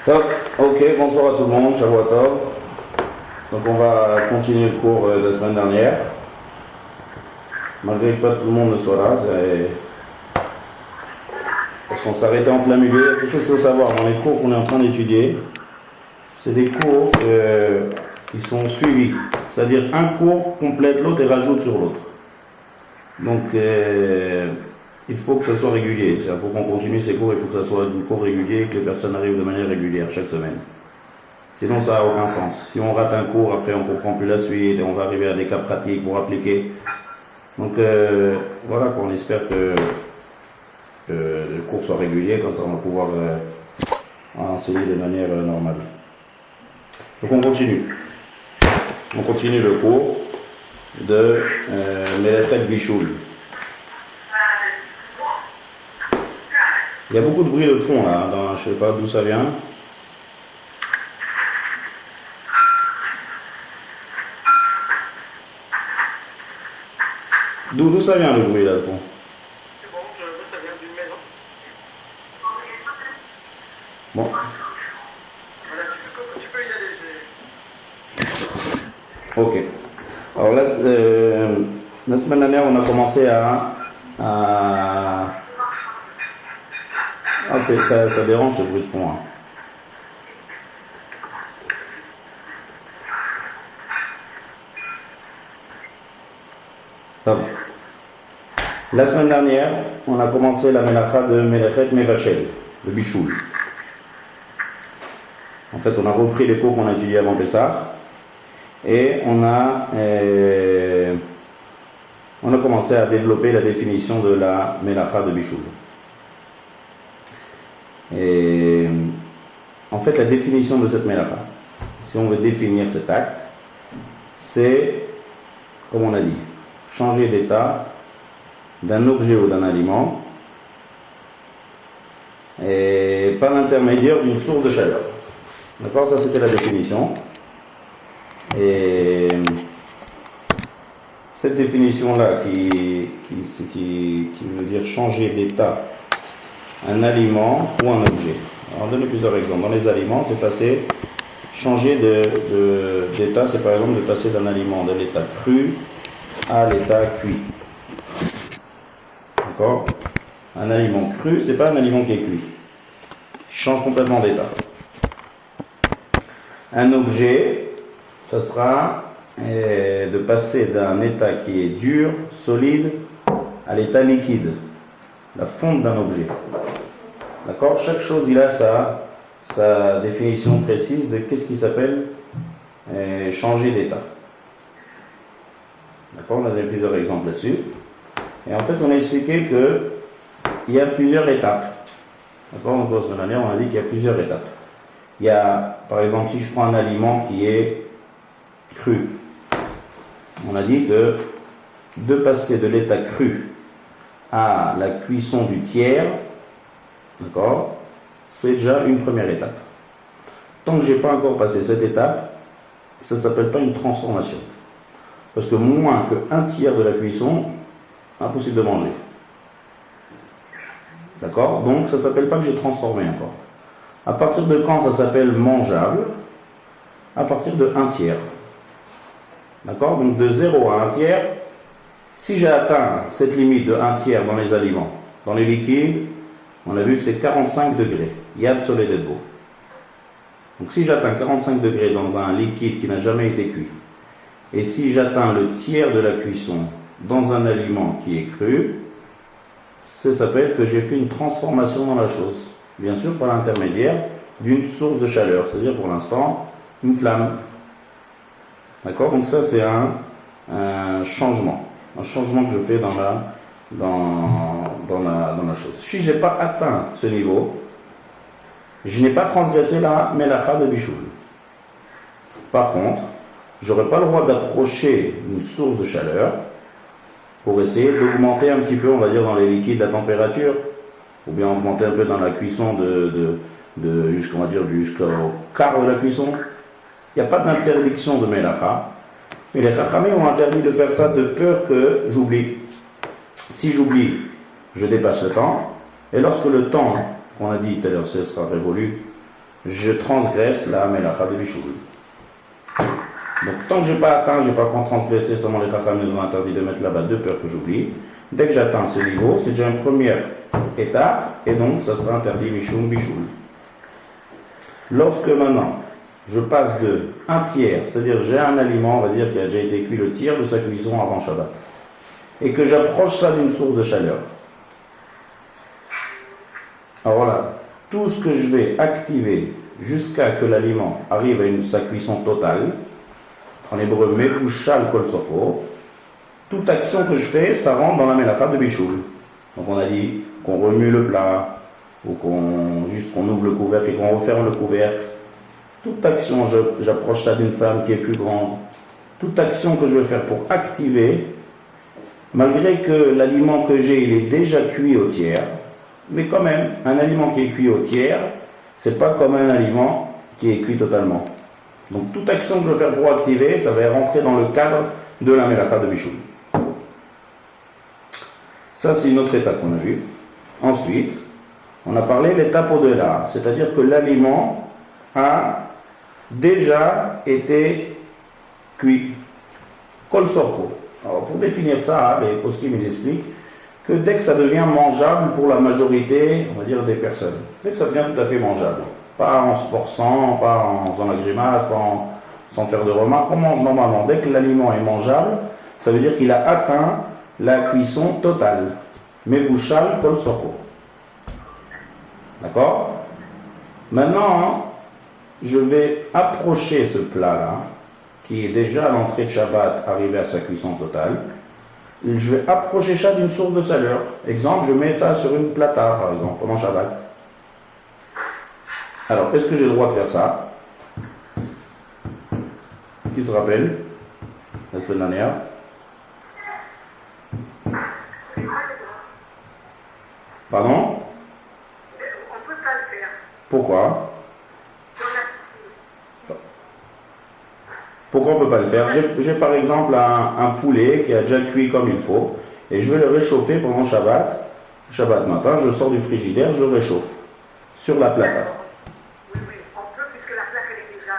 Top, ok, bonsoir à tout le monde, Shavua Tov. Donc on va continuer le cours de la semaine dernière. Malgré que pas tout le monde ne soit là, parce qu'on s'arrêtait en plein milieu. Il y a quelque chose qu'il faut savoir dans les cours qu'on est en train d'étudier. C'est des cours qui sont suivis. C'est-à-dire un cours complète l'autre et rajoute sur l'autre. Donc il faut que ce soit régulier. Pour qu'on continue ces cours, il faut que ce soit des cours réguliers, que les personnes arrivent de manière régulière chaque semaine. Sinon, ça n'a aucun sens. Si on rate un cours, après on ne comprend plus la suite et on va arriver à des cas pratiques pour appliquer. Donc voilà, on espère que le cours soit régulier, comme ça on va pouvoir enseigner de manière normale. Donc on continue. On continue le cours de Melechet Bichoul. Il y a beaucoup de bruit de fond là, je ne sais pas d'où ça vient. D'où ça vient le bruit là de fond? C'est bon, ça vient d'une maison. Bon. Voilà, tu peux y aller. Ok. Alors là, la semaine dernière, on a commencé ça dérange ce bruit de fond. Hein. Top. La semaine dernière, on a commencé la Melacha de Melechet Mevachel, le Bichoul. En fait, on a repris les cours qu'on a étudiés avant Pessah et on a commencé à développer la définition de la Melacha de Bichoul. Et en fait, la définition de cette Melacha, si on veut définir cet acte, c'est, comme on a dit, changer d'état d'un objet ou d'un aliment et par l'intermédiaire d'une source de chaleur. D'accord, ça c'était la définition. Et cette définition-là qui veut dire changer d'état un aliment ou un objet. Alors, on donne plusieurs exemples. Dans les aliments, c'est passer, changer d'état, c'est par exemple de passer d'un aliment de l'état cru à l'état cuit. D'accord? Un aliment cru, c'est pas un aliment qui est cuit. Il change complètement d'état. Un objet, ça sera de passer d'un état qui est dur, solide, à l'état liquide. La fonte d'un objet. D'accord? Chaque chose, il a sa définition précise de qu'est-ce qui s'appelle changer d'état. D'accord? On a donné plusieurs exemples là-dessus. Et en fait, on a expliqué qu'il y a plusieurs étapes. D'accord? Donc, la semaine dernière, on a dit qu'il y a plusieurs étapes. Il y a, par exemple, si je prends un aliment qui est cru, on a dit que de passer de l'état cru à la cuisson du tiers, d'accord, c'est déjà une première étape. Tant que je n'ai pas encore passé cette étape, ça ne s'appelle pas une transformation. Parce que moins qu'un tiers de la cuisson, impossible de manger. D'accord? Donc ça ne s'appelle pas que j'ai transformé encore. À partir de quand ça s'appelle mangeable? À partir de 1 tiers. D'accord? Donc de 0 à 1 tiers, si j'ai atteint cette limite de 1 tiers dans les aliments, dans les liquides, on a vu que c'est 45 degrés. Yad Soleil d'Edbo. Donc si j'atteins 45 degrés dans un liquide qui n'a jamais été cuit, et si j'atteins le tiers de la cuisson dans un aliment qui est cru, ça s'appelle que j'ai fait une transformation dans la chose. Bien sûr par l'intermédiaire d'une source de chaleur, c'est-à-dire pour l'instant une flamme. D'accord? Donc ça c'est un changement que je fais dans la chose. Si je n'ai pas atteint ce niveau, je n'ai pas transgressé la Melacha de Bichoul. Par contre, je n'aurai pas le droit d'approcher une source de chaleur pour essayer d'augmenter un petit peu, on va dire, dans les liquides la température, ou bien augmenter un peu dans la cuisson jusqu'au quart de la cuisson. Il n'y a pas d'interdiction de Melacha, mais les Chachamim ont interdit de faire ça de peur que j'oublie. Si j'oublie, je dépasse le temps, et lorsque le temps qu'on a dit tout à l'heure, ce sera révolu, je transgresse la melacha de Bichoul. Donc tant que je n'ai pas atteint, je n'ai pas transgressé, seulement les Chacham nous ont interdit de mettre là-bas de peur que j'oublie. Dès que j'atteins ce niveau, c'est déjà une première étape, et donc ça sera interdit Mishum Bichoul. Lorsque maintenant, je passe de un tiers, c'est-à-dire j'ai un aliment, on va dire, qui a déjà été cuit le tiers de sa cuisson avant Shabbat, et que j'approche ça d'une source de chaleur. Alors là, tout ce que je vais activer jusqu'à que l'aliment arrive à sa cuisson totale, en hébreu, mevushal kol sopo, toute action que je fais, ça rentre dans la melacha de Bichoul. Donc on a dit qu'on remue le plat, ou qu'on ouvre le couvercle et qu'on referme le couvercle. Toute action, j'approche ça d'une femme qui est plus grande. Toute action que je vais faire pour activer, malgré que l'aliment que j'ai, il est déjà cuit au tiers, mais quand même, un aliment qui est cuit au tiers, c'est pas comme un aliment qui est cuit totalement. Donc toute action que je vais faire pour activer, ça va rentrer dans le cadre de la melacha de Bichoul. Ça, c'est une autre étape qu'on a vue. Ensuite, on a parlé de l'étape au-delà, c'est-à-dire que l'aliment a déjà été cuit. Kol sorpo. Alors, pour définir ça, les poskim ils expliquent que dès que ça devient mangeable pour la majorité, on va dire, des personnes, dès que ça devient tout à fait mangeable, pas en se forçant, pas en faisant la grimace, sans faire de remarques, on mange normalement. Dès que l'aliment est mangeable, ça veut dire qu'il a atteint la cuisson totale. Mevushal kol sorpo. D'accord? Maintenant, je vais approcher ce plat-là, qui est déjà à l'entrée de Shabbat, arrivé à sa cuisson totale. Et je vais approcher ça d'une source de chaleur. Exemple, je mets ça sur une plata, par exemple, pendant Shabbat. Alors, est-ce que j'ai le droit de faire ça? Qui se rappelle la semaine dernière? Pardon? On ne peut pas le faire. Pourquoi? Pourquoi on ne peut pas le faire? J'ai par exemple un poulet qui a déjà cuit comme il faut, et je vais le réchauffer pendant Shabbat. Shabbat matin, je sors du frigidaire, je le réchauffe sur la plata. Oui, on peut, puisque la plaque elle est déjà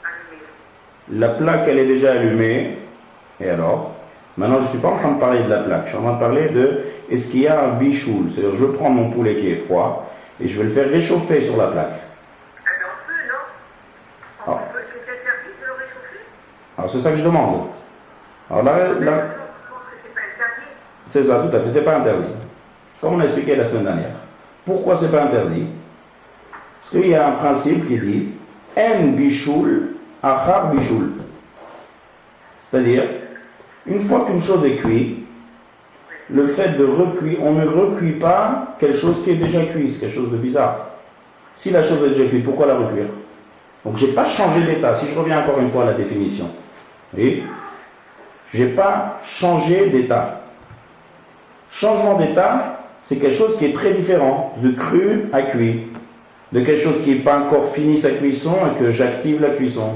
allumée. La plaque, elle est déjà allumée, et alors? Maintenant, je ne suis pas en train de parler de la plaque, je suis en train de parler de est-ce qu'il y a un bichoul, c'est-à-dire je prends mon poulet qui est froid, et je vais le faire réchauffer sur la plaque. On peut, non? C'est interdit de le réchauffer? Alors c'est ça que je demande. Alors là, Je pense que c'est pas interdit. c'est ça, tout à fait, c'est pas interdit. Comme on a expliqué la semaine dernière. Pourquoi c'est pas interdit? Parce qu'il y a un principe qui dit en bichoul, achar bichoul. C'est-à-dire, une fois qu'une chose est cuite, le fait de recuire, on ne recuit pas quelque chose qui est déjà cuit, c'est quelque chose de bizarre. Si la chose est déjà cuite, pourquoi la recuire? Donc je n'ai pas changé d'état. Si je reviens encore une fois à la définition, vous voyez, je n'ai pas changé d'état. Changement d'état, c'est quelque chose qui est très différent, de cru à cuit, de quelque chose qui n'est pas encore fini sa cuisson et que j'active la cuisson,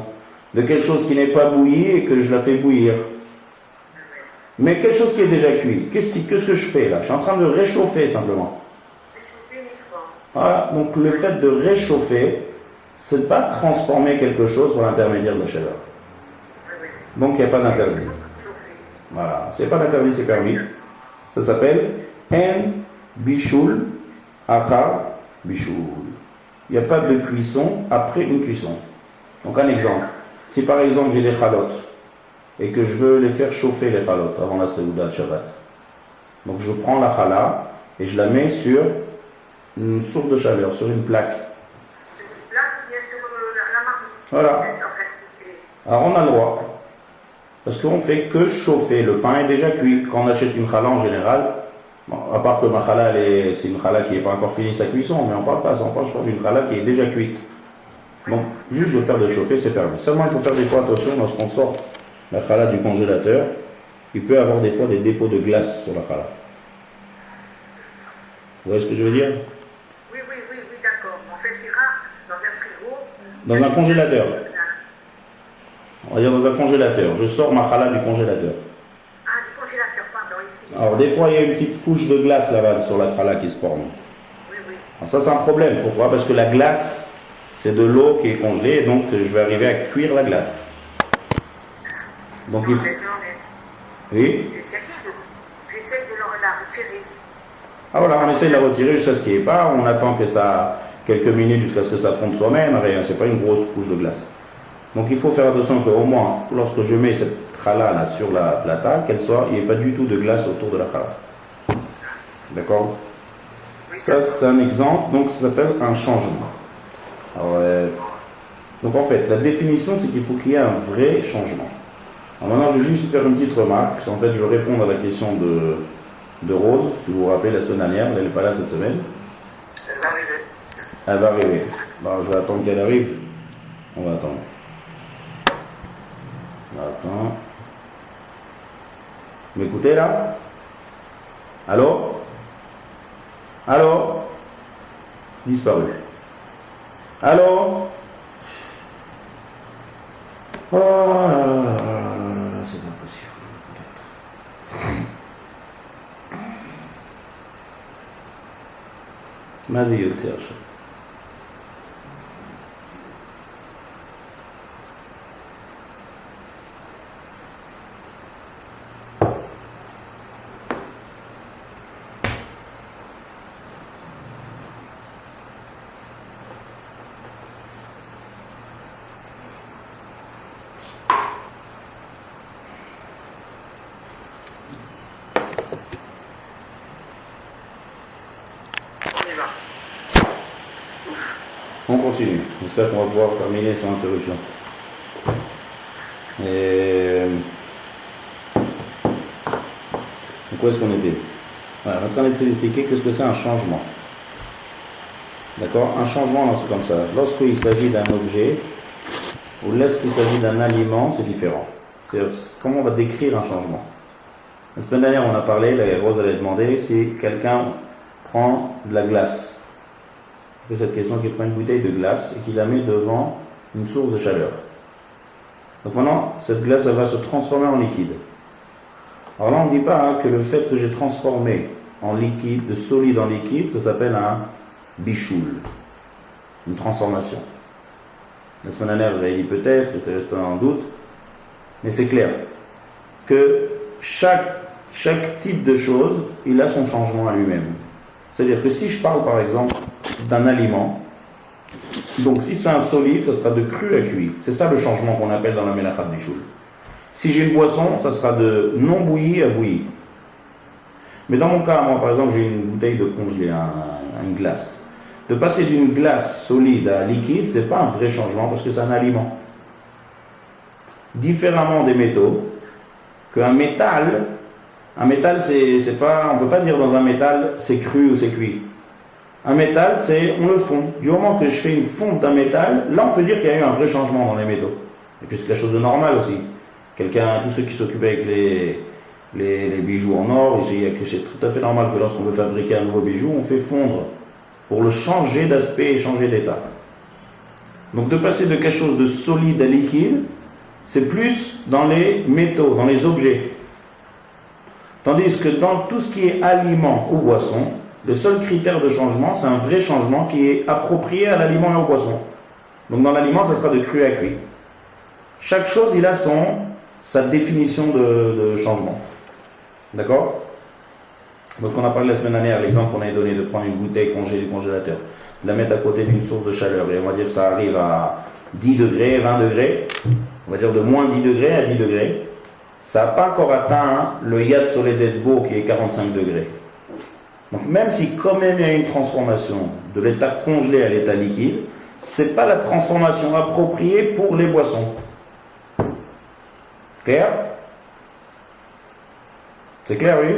de quelque chose qui n'est pas bouilli et que je la fais bouillir. Mais quelque chose qui est déjà cuit, qu'est-ce que je fais là? Je suis en train de réchauffer simplement. Réchauffer uniquement. Voilà, donc le fait de réchauffer, c'est pas transformer quelque chose par l'intermédiaire de la chaleur. Donc il n'y a pas d'interdit. Voilà, c'est pas d'interdit, c'est permis. Ça s'appelle en bichoul achar bichoul. Il n'y a pas de cuisson après une cuisson. Donc un exemple. Si par exemple j'ai des chalotes et que je veux les faire chauffer les chalotes avant la Seouda de Shabbat. Donc je prends la chala et je la mets sur une source de chaleur, sur une plaque. Sur une plaque ou bien sur la marmite? Voilà. En fait, c'est... Alors on a le droit. Parce qu'on ne fait que chauffer. Le pain est déjà cuit. Quand on achète une chala en général, bon, à part que ma chala, c'est une chala qui n'est pas encore finie sa cuisson, mais on ne parle pas, on parle d'une chala qui est déjà cuite. Donc, juste de faire de chauffer, c'est permis. Seulement, il faut faire des fois attention lorsqu'on sort la chala du congélateur. Il peut y avoir des fois des dépôts de glace sur la chala. Vous voyez ce que je veux dire? Oui, d'accord. En fait, c'est rare dans un frigo. Dans un congélateur. On va dire dans un congélateur. Je sors ma chala du congélateur. Ah, du congélateur, pardon, excusez-moi. Alors, des fois, il y a une petite couche de glace là-bas sur la chala qui se forme. Oui. Alors ça, c'est un problème. Pourquoi? Parce que la glace, c'est de l'eau qui est congelée, et donc je vais arriver à cuire la glace. Donc il faut... Oui. J'essaie de la retirer. Ah voilà, on essaie de la retirer jusqu'à ce qu'il n'y ait pas, on attend que ça, quelques minutes jusqu'à ce que ça fonde soi-même, rien, c'est pas une grosse couche de glace. Donc il faut faire attention qu'au moins, lorsque je mets cette challah là sur la plata, il n'y ait pas du tout de glace autour de la challah. D'accord? Ça c'est un exemple, donc ça s'appelle un changement. Alors, donc en fait, la définition c'est qu'il faut qu'il y ait un vrai changement. Alors maintenant je vais juste faire une petite remarque, en fait je vais répondre à la question de Rose, si vous vous rappelez la semaine dernière, elle n'est pas là cette semaine. Elle va arriver. Elle va arriver. Bon, je vais attendre qu'elle arrive. On va attendre. On va attendre. Vous m'écoutez là? Allô? Allô? Disparu. Allô? Oh là là là là là, c'est pas possible. ما زي Serge. On continue. J'espère qu'on va pouvoir terminer sur l'interruption. Et... donc où est-ce qu'on était? Voilà, on est en train d'expliquer qu'est-ce que c'est un changement. D'accord? Un changement, c'est comme ça. Lorsqu'il s'agit d'un objet, ou lorsqu'il s'agit d'un aliment, c'est différent. C'est-à-dire, comment on va décrire un changement? La semaine dernière, on a parlé, la Rose avait demandé si quelqu'un prend de la glace. Cette question qu'il prend une bouteille de glace et qu'il la met devant une source de chaleur. Donc maintenant, cette glace elle va se transformer en liquide. Alors là, on ne dit pas que le fait que j'ai transformé en liquide, de solide en liquide, ça s'appelle un bichoul, une transformation. La semaine dernière, j'avais dit peut-être, j'étais resté en doute, mais c'est clair que chaque type de chose, il a son changement à lui-même. C'est-à-dire que si je parle par exemple d'un aliment, donc si c'est un solide, ça sera de cru à cuit. C'est ça le changement qu'on appelle dans la melachat bichoul. Si j'ai une boisson, ça sera de non bouilli à bouilli. Mais dans mon cas, moi par exemple, j'ai une bouteille de congelé, une glace. De passer d'une glace solide à liquide, c'est pas un vrai changement parce que c'est un aliment. Différemment des métaux, qu'un métal, c'est pas, on peut pas dire dans un métal c'est cru ou c'est cuit. Un métal, c'est on le fond. Du moment que je fais une fonte d'un métal, là on peut dire qu'il y a eu un vrai changement dans les métaux. Et puis c'est quelque chose de normal aussi. Tous ceux qui s'occupent avec les bijoux en or, c'est tout à fait normal que lorsqu'on veut fabriquer un nouveau bijou, on fait fondre pour le changer d'aspect et changer d'état. Donc de passer de quelque chose de solide à liquide, c'est plus dans les métaux, dans les objets. Tandis que dans tout ce qui est aliment ou boisson, le seul critère de changement, c'est un vrai changement qui est approprié à l'aliment et aux boissons. Donc dans l'aliment, ça sera de cru à cuit. Chaque chose, il a sa définition de changement. D'accord? Donc on a parlé la semaine dernière, l'exemple qu'on a donné de prendre une bouteille congelée du congélateur, de la mettre à côté d'une source de chaleur, et on va dire que ça arrive à 10 degrés, 20 degrés, on va dire de moins 10 degrés à 10 degrés. Ça n'a pas encore atteint le Yad Soledetbo qui est 45 degrés. Donc même si quand même il y a une transformation de l'état congelé à l'état liquide, ce n'est pas la transformation appropriée pour les boissons. Clair? C'est clair, oui?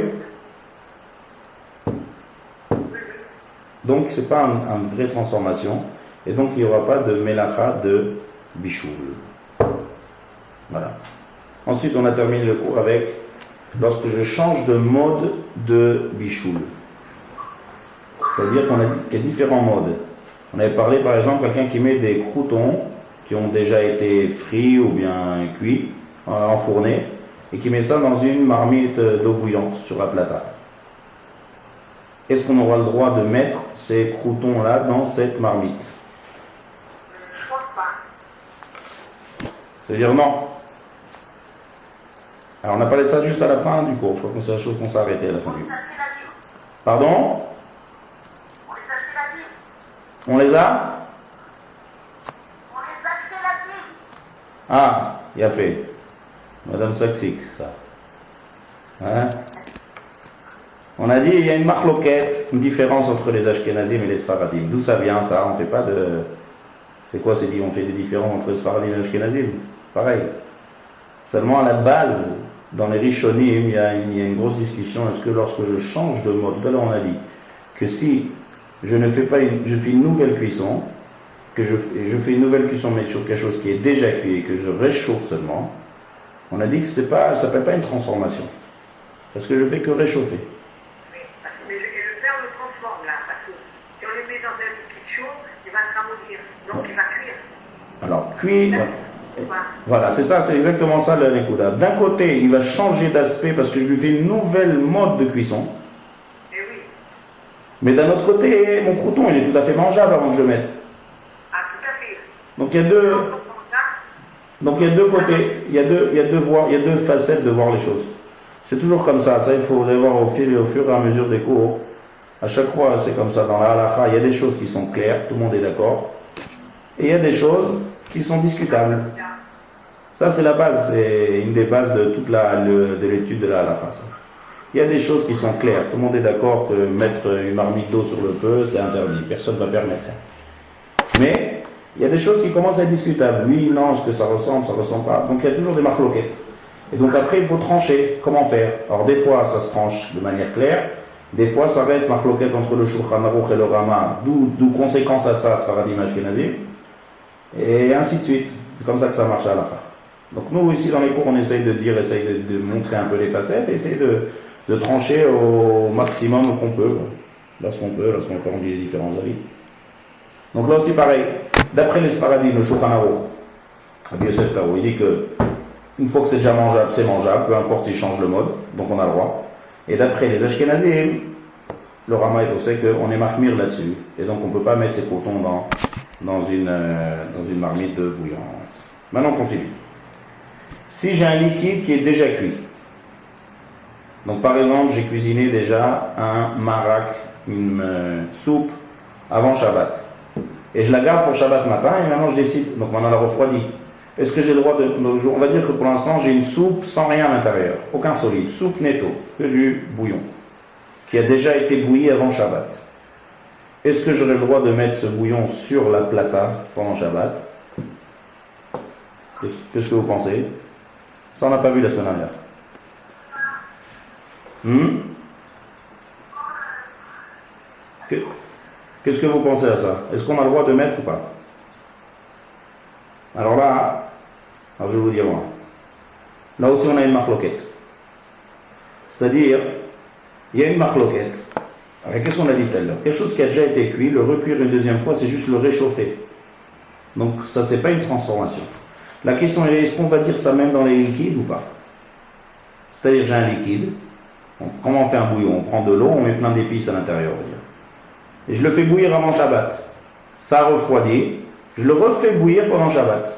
Donc ce n'est pas une vraie transformation, et donc il n'y aura pas de melacha de bichoul. Voilà. Ensuite, on a terminé le cours avec lorsque je change de mode de bichoul. C'est-à-dire qu'il y a différents modes. On avait parlé par exemple quelqu'un qui met des croûtons qui ont déjà été frits ou bien cuits, enfournés, et qui met ça dans une marmite d'eau bouillante sur la plata. Est-ce qu'on aura le droit de mettre ces croûtons-là dans cette marmite? C'est-à-dire non. Alors on a parlé de ça juste à la fin du cours. Je crois que c'est la chose qu'on s'est arrêté à la fin du cours. Pardon? On les a? Ah, il a fait. Madame Saksik, ça. Hein? On a dit il y a une marloquette, une différence entre les Ashkenazim et les Sfaradim. D'où ça vient ça? On fait pas de... C'est quoi c'est dit? On fait des différences entre les Sfaradim et les Ashkenazim? Pareil. Seulement à la base, dans les Rishonim, il y a une grosse discussion. Est-ce que lorsque je change de mode, tout à l'heure on a dit que si je ne fais pas je fais une nouvelle cuisson, que je fais une nouvelle cuisson mais sur quelque chose qui est déjà cuit et que je réchauffe seulement, on a dit que ça ne s'appelle pas une transformation. Parce que je fais que réchauffer. Oui, parce que le verre le transforme là, parce que si on le met dans un liquide chaud, il va se ramollir, donc il va cuire. Alors, cuire, voilà, c'est ça, c'est exactement ça l'écoute. D'un côté, il va changer d'aspect parce que je lui fais une nouvelle mode de cuisson. Eh oui. Mais d'un autre côté, mon crouton, il est tout à fait mangeable avant que je le mette. Ah, tout à fait. Donc il y a deux... Donc il y a deux côtés, il y a deux facettes de voir les choses. C'est toujours comme ça, il faut les voir au fur et à mesure des cours. À chaque fois, c'est comme ça dans la halakha, il y a des choses qui sont claires, tout le monde est d'accord. Et il y a des choses qui sont discutables. Ça, c'est la base, c'est une des bases de toute de l'étude de la halakha. Il y a des choses qui sont claires, tout le monde est d'accord que mettre une marmite d'eau sur le feu, c'est interdit, personne ne va permettre ça. Mais il y a des choses qui commencent à être discutables. Oui, non, ce que ça ressemble pas. Donc il y a toujours des marloquettes. Et donc après, il faut trancher. Comment faire? Alors des fois, ça se tranche de manière claire. Des fois, ça reste marloquette entre le Shulchan Aruch et le Rama. D'où conséquence à ça, Sfaradim Ashkenazim. Et ainsi de suite. C'est comme ça que ça marche à la fin. Donc nous, ici, dans les cours, on essaye de montrer un peu les facettes, et essayer de trancher au maximum qu'on peut. Lorsqu'on peut, on dit les différents avis. Donc là aussi, pareil. D'après les Sfaradim, le Shulchan Aruch, Rabbi Yosef Karo, il dit que une fois que c'est déjà mangeable, c'est mangeable, peu importe s'il change le mode, donc on a le droit. Et d'après les Ashkenazim, le Rama est aussi qu'on est mahmir là-dessus, et donc on ne peut pas mettre ses crotons dans une marmite de bouillante. Maintenant on continue. Si j'ai un liquide qui est déjà cuit, donc par exemple j'ai cuisiné déjà un marak, une soupe avant Shabbat, et je la garde pour Shabbat matin, et maintenant je décide, donc maintenant la refroidit. Est-ce que j'ai le droit de... On va dire que pour l'instant j'ai une soupe sans rien à l'intérieur, aucun solide, soupe netto, que du bouillon, qui a déjà été bouilli avant Shabbat. Est-ce que j'aurai le droit de mettre ce bouillon sur la plata pendant Shabbat? Qu'est-ce que vous pensez? Ça on n'a pas vu la semaine dernière. Qu'est-ce que vous pensez à ça? Est-ce qu'on a le droit de mettre ou pas? Alors là, je vais vous dire moi. Là aussi on a une marloquette. C'est-à-dire, il y a une marloquette. Qu'est-ce qu'on a dit tout à l'heure? Quelque chose qui a déjà été cuit, le recuire une deuxième fois, c'est juste le réchauffer. Donc ça, c'est pas une transformation. La question est, est-ce qu'on va dire ça même dans les liquides ou pas? C'est-à-dire, j'ai un liquide. Comment on fait un bouillon? On prend de l'eau, on met plein d'épices à l'intérieur, on va dire. Et je le fais bouillir avant Shabbat. Ça refroidit. Je le refais bouillir pendant Shabbat.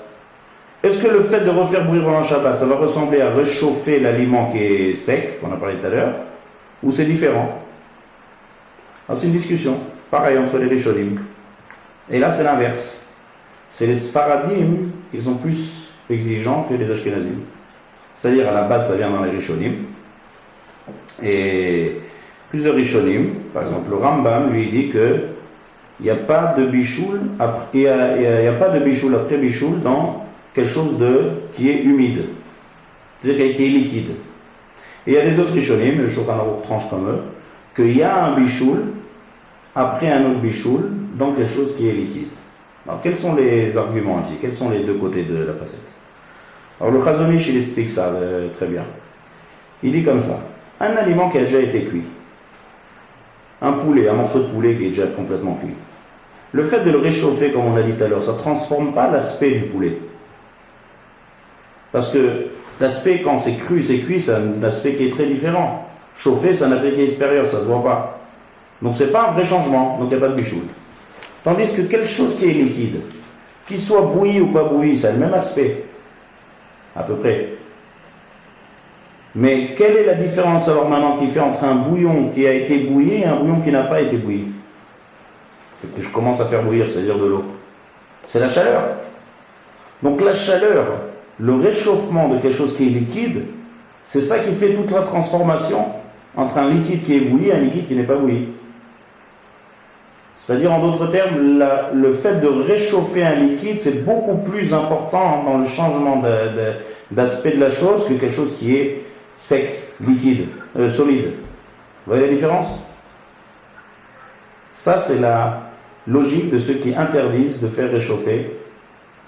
Est-ce que le fait de refaire bouillir pendant Shabbat, ça va ressembler à réchauffer l'aliment qui est sec, qu'on a parlé tout à l'heure, ou c'est différent? Alors c'est une discussion, pareil entre les Rishonim. Et là c'est l'inverse. C'est les Sfaradim qui sont plus exigeants que les Ashkenazim. C'est-à-dire à la base ça vient dans les Rishonim. Et plusieurs Rishonim, par exemple le Rambam lui dit que il n'y a pas de bichoul après bichoul dans quelque chose qui est humide, c'est-à-dire qui est liquide. Et il y a des autres Rishonim, le Shulchan Aruch tranche comme eux, qu'il y a un bichoul après un autre bichoul dans quelque chose qui est liquide. Alors quels sont les arguments ici? Quels sont les deux côtés de la facette? Alors le Chazon Ish il explique ça très bien. Il dit comme ça, un aliment qui a déjà été cuit, un morceau de poulet qui est déjà complètement cuit. Le fait de le réchauffer, comme on l'a dit tout à l'heure, ça ne transforme pas l'aspect du poulet. Parce que l'aspect, quand c'est cuit, c'est un aspect qui est très différent. Chauffer, c'est un aspect qui est extérieur, ça ne se voit pas. Donc c'est pas un vrai changement, donc il n'y a pas de bichoul. Tandis que quelque chose qui est liquide, qu'il soit bouilli ou pas bouilli, ça a le même aspect. à peu près. Mais quelle est la différence alors maintenant qui fait entre un bouillon qui a été bouilli et un bouillon qui n'a pas été bouilli? C'est que je commence à faire bouillir, c'est-à-dire de l'eau. C'est la chaleur. Donc la chaleur, le réchauffement de quelque chose qui est liquide, c'est ça qui fait toute la transformation entre un liquide qui est bouilli et un liquide qui n'est pas bouilli. C'est-à-dire, en d'autres termes, le fait de réchauffer un liquide, c'est beaucoup plus important dans le changement d'aspect de la chose que quelque chose qui est sec, liquide, solide. Vous voyez la différence? Ça, c'est la logique de ceux qui interdisent de faire réchauffer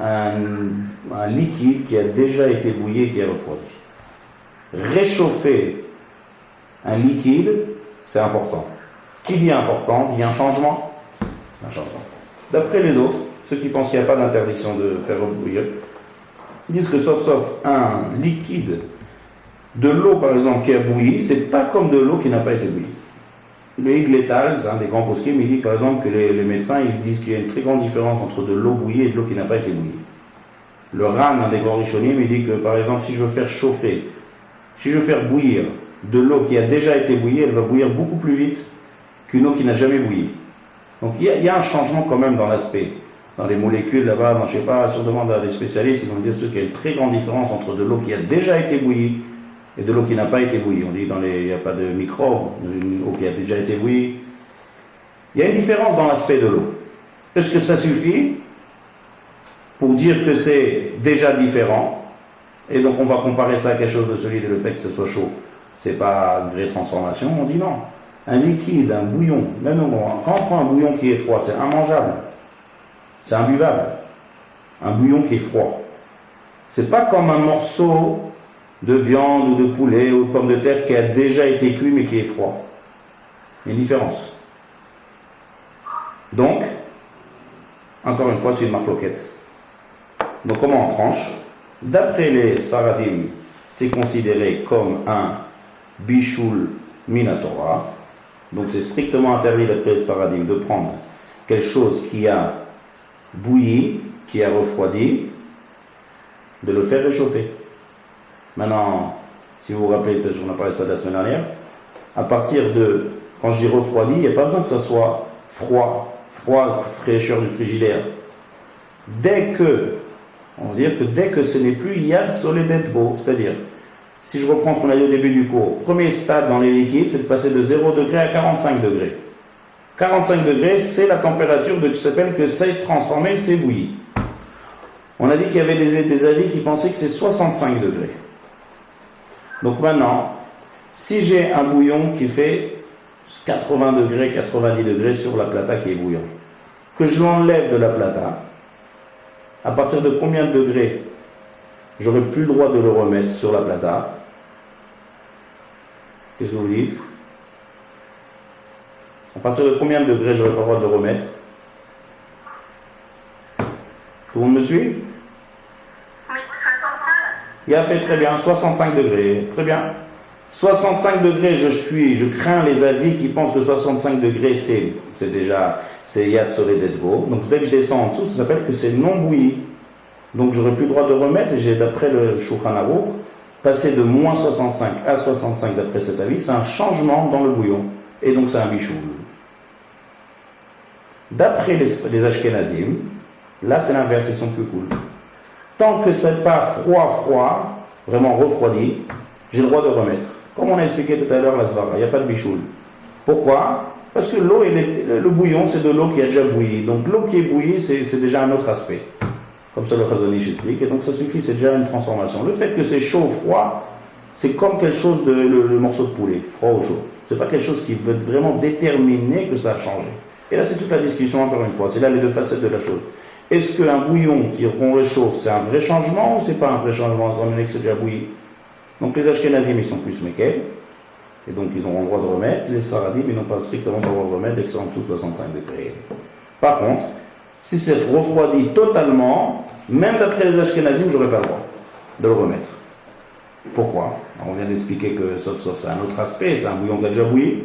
un liquide qui a déjà été bouilli et qui est refroidi. Réchauffer un liquide, c'est important. Qui dit important, dit un changement. Un changement. D'après les autres, ceux qui pensent qu'il n'y a pas d'interdiction de faire bouillir, ils disent que sauf un liquide, de l'eau par exemple qui a bouilli, c'est pas comme de l'eau qui n'a pas été bouillie. Le Higletal, c'est un des grands poskim, il dit par exemple que les médecins ils disent qu'il y a une très grande différence entre de l'eau bouillie et de l'eau qui n'a pas été bouillie. Le Ran, un des grands rishonim, il dit que par exemple si je veux faire chauffer, si je veux faire bouillir de l'eau qui a déjà été bouillie, elle va bouillir beaucoup plus vite qu'une eau qui n'a jamais bouilli. Donc il y a un changement quand même dans l'aspect. Dans les molécules là-bas, je ne sais pas, si on demande à des spécialistes, ils vont dire qu'il y a une très grande différence entre de l'eau qui a déjà été bouillie et de l'eau qui n'a pas été bouillie. On dit il n'y a pas de microbes, une eau qui a déjà été bouillie. Il y a une différence dans l'aspect de l'eau. Est-ce que ça suffit pour dire que c'est déjà différent? Et donc on va comparer ça à quelque chose de solide et le fait que ce soit chaud, c'est pas une vraie transformation. On dit non. Un liquide, un bouillon, même quand on prend un bouillon qui est froid, c'est immangeable. C'est imbuvable. Un bouillon qui est froid. C'est pas comme un morceau de viande ou de poulet ou de pomme de terre qui a déjà été cuit mais qui est froid. Il y a une différence. Donc, encore une fois, c'est une marloquette. Donc comment on tranche? D'après les Sfaradim, c'est considéré comme un bishul minatora. Donc c'est strictement interdit d'après les Sfaradim de prendre quelque chose qui a bouilli, qui a refroidi, de le faire réchauffer. Maintenant, si vous vous rappelez, peut-être qu'on a parlé de ça la semaine dernière, à partir de, quand je dis refroidi, il n'y a pas besoin que ça soit froid, fraîcheur du frigidaire. Dès que, on va dire que dès que ce n'est plus yad soledet bo, c'est-à-dire, si je reprends ce qu'on a dit au début du cours, premier stade dans les liquides, c'est de passer de 0 degré à 45 degrés. 45 degrés, c'est la température de, tu s'appelle que c'est transformé, c'est bouilli. On a dit qu'il y avait des avis qui pensaient que c'est 65 degrés. Donc maintenant, si j'ai un bouillon qui fait 80 degrés, 90 degrés sur la plata qui est bouillant, que je l'enlève de la plata, à partir de combien de degrés j'aurai plus le droit de le remettre sur la plata? Qu'est-ce que vous dites? À partir de combien de degrés j'aurai pas le droit de le remettre? Tout le monde me suit? Oui, 65. Il a fait très bien, 65 degrés, très bien. 65 degrés, je crains les avis qui pensent que 65 degrés c'est déjà, c'est yad soledet bo. Donc dès que je descends en dessous, ça s'appelle que c'est non bouilli. Donc j'aurai plus le droit de remettre, et j'ai d'après le Shulchan Aruch, passé de moins 65 à 65 d'après cet avis, c'est un changement dans le bouillon. Et donc c'est un bichoul. D'après les Ashkenazim, là c'est l'inverse, ils sont plus cool. Tant que c'est pas froid, vraiment refroidi, j'ai le droit de remettre. Comme on a expliqué tout à l'heure la svara, il n'y a pas de bichoul. Pourquoi? Parce que l'eau, le bouillon, c'est de l'eau qui a déjà bouilli. Donc l'eau qui est bouillie, c'est déjà un autre aspect. Comme ça le Chazon Ish explique, et donc ça suffit, c'est déjà une transformation. Le fait que c'est chaud ou froid, c'est comme quelque chose de le morceau de poulet, froid ou chaud. C'est pas quelque chose qui veut vraiment déterminer que ça a changé. Et là c'est toute la discussion encore une fois, c'est là les deux facettes de la chose. Est-ce qu'un bouillon qu'on réchauffe, c'est un vrai changement ou c'est pas un vrai changement, étant donné que c'est déjà bouilli? Donc les Ashkenazim ils sont plus méquets, et donc ils ont le droit de remettre, les Saradim ils n'ont pas strictement le droit de remettre dès que c'est en dessous de 65 degrés. Par contre, si c'est refroidi totalement, même d'après les Ashkenazim, j'aurais pas le droit de le remettre. Pourquoi? On vient d'expliquer que, sauf c'est un autre aspect, c'est un bouillon qui a déjà bouilli.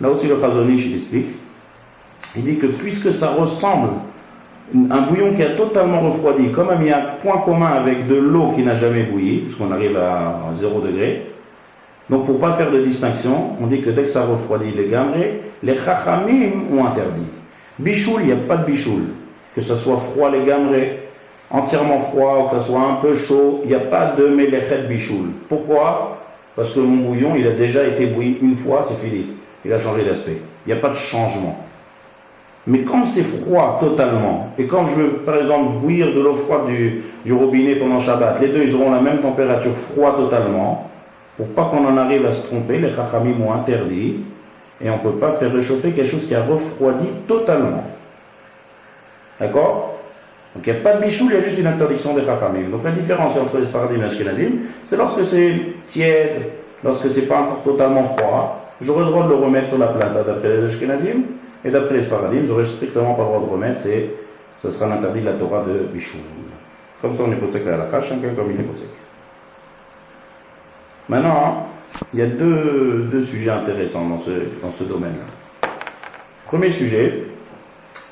Là aussi, le Chazon Ish, il explique. Il dit que puisque ça ressemble Un bouillon qui a totalement refroidi, comme il y a un point commun avec de l'eau qui n'a jamais bouilli, puisqu'on arrive à 0 degré. Donc pour ne pas faire de distinction, on dit que dès que ça refroidit les gamrés, les chachamim ont interdit. Bichoul, il n'y a pas de bichoul. Que ce soit froid les gamrés, entièrement froid, ou que ce soit un peu chaud, il n'y a pas de melechet bichoul. Pourquoi? Parce que mon bouillon, il a déjà été bouilli une fois, c'est fini. Il a changé d'aspect. Il n'y a pas de changement. Mais quand c'est froid totalement, et quand je veux par exemple bouillir de l'eau froide du robinet pendant Shabbat, les deux ils auront la même température, froid totalement, pour pas qu'on en arrive à se tromper, les chachamim m'ont interdit, et on ne peut pas faire réchauffer quelque chose qui a refroidi totalement. D'accord? Donc il n'y a pas de bichoul, il y a juste une interdiction des chachamim. Donc la différence entre les Sfaradim et les Ashkenazim, c'est lorsque c'est tiède, lorsque c'est pas encore totalement froid, j'aurai le droit de le remettre sur la plata d'après les Ashkenazim, et d'après les Sfaradim, j'aurai strictement pas le droit de remettre, ce sera l'interdit de la Torah de bichoul. Comme ça on est posé à la halakha, chacun comme il est posé. Maintenant, il y a deux sujets intéressants dans ce domaine-là. Premier sujet,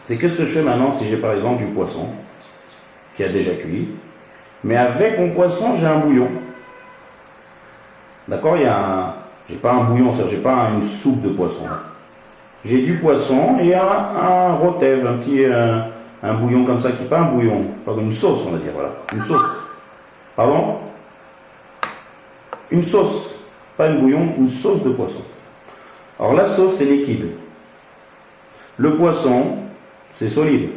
c'est qu'est-ce que je fais maintenant si j'ai par exemple du poisson qui a déjà cuit, mais avec mon poisson j'ai un bouillon. D'accord? J'ai pas un bouillon, c'est-à-dire j'ai pas une soupe de poisson. J'ai du poisson et un rotev, un bouillon comme ça, qui n'est pas un bouillon, pas une sauce on va dire, voilà, une sauce. Pardon? Une sauce, pas un bouillon, une sauce de poisson. Alors la sauce c'est liquide. Le poisson, c'est solide.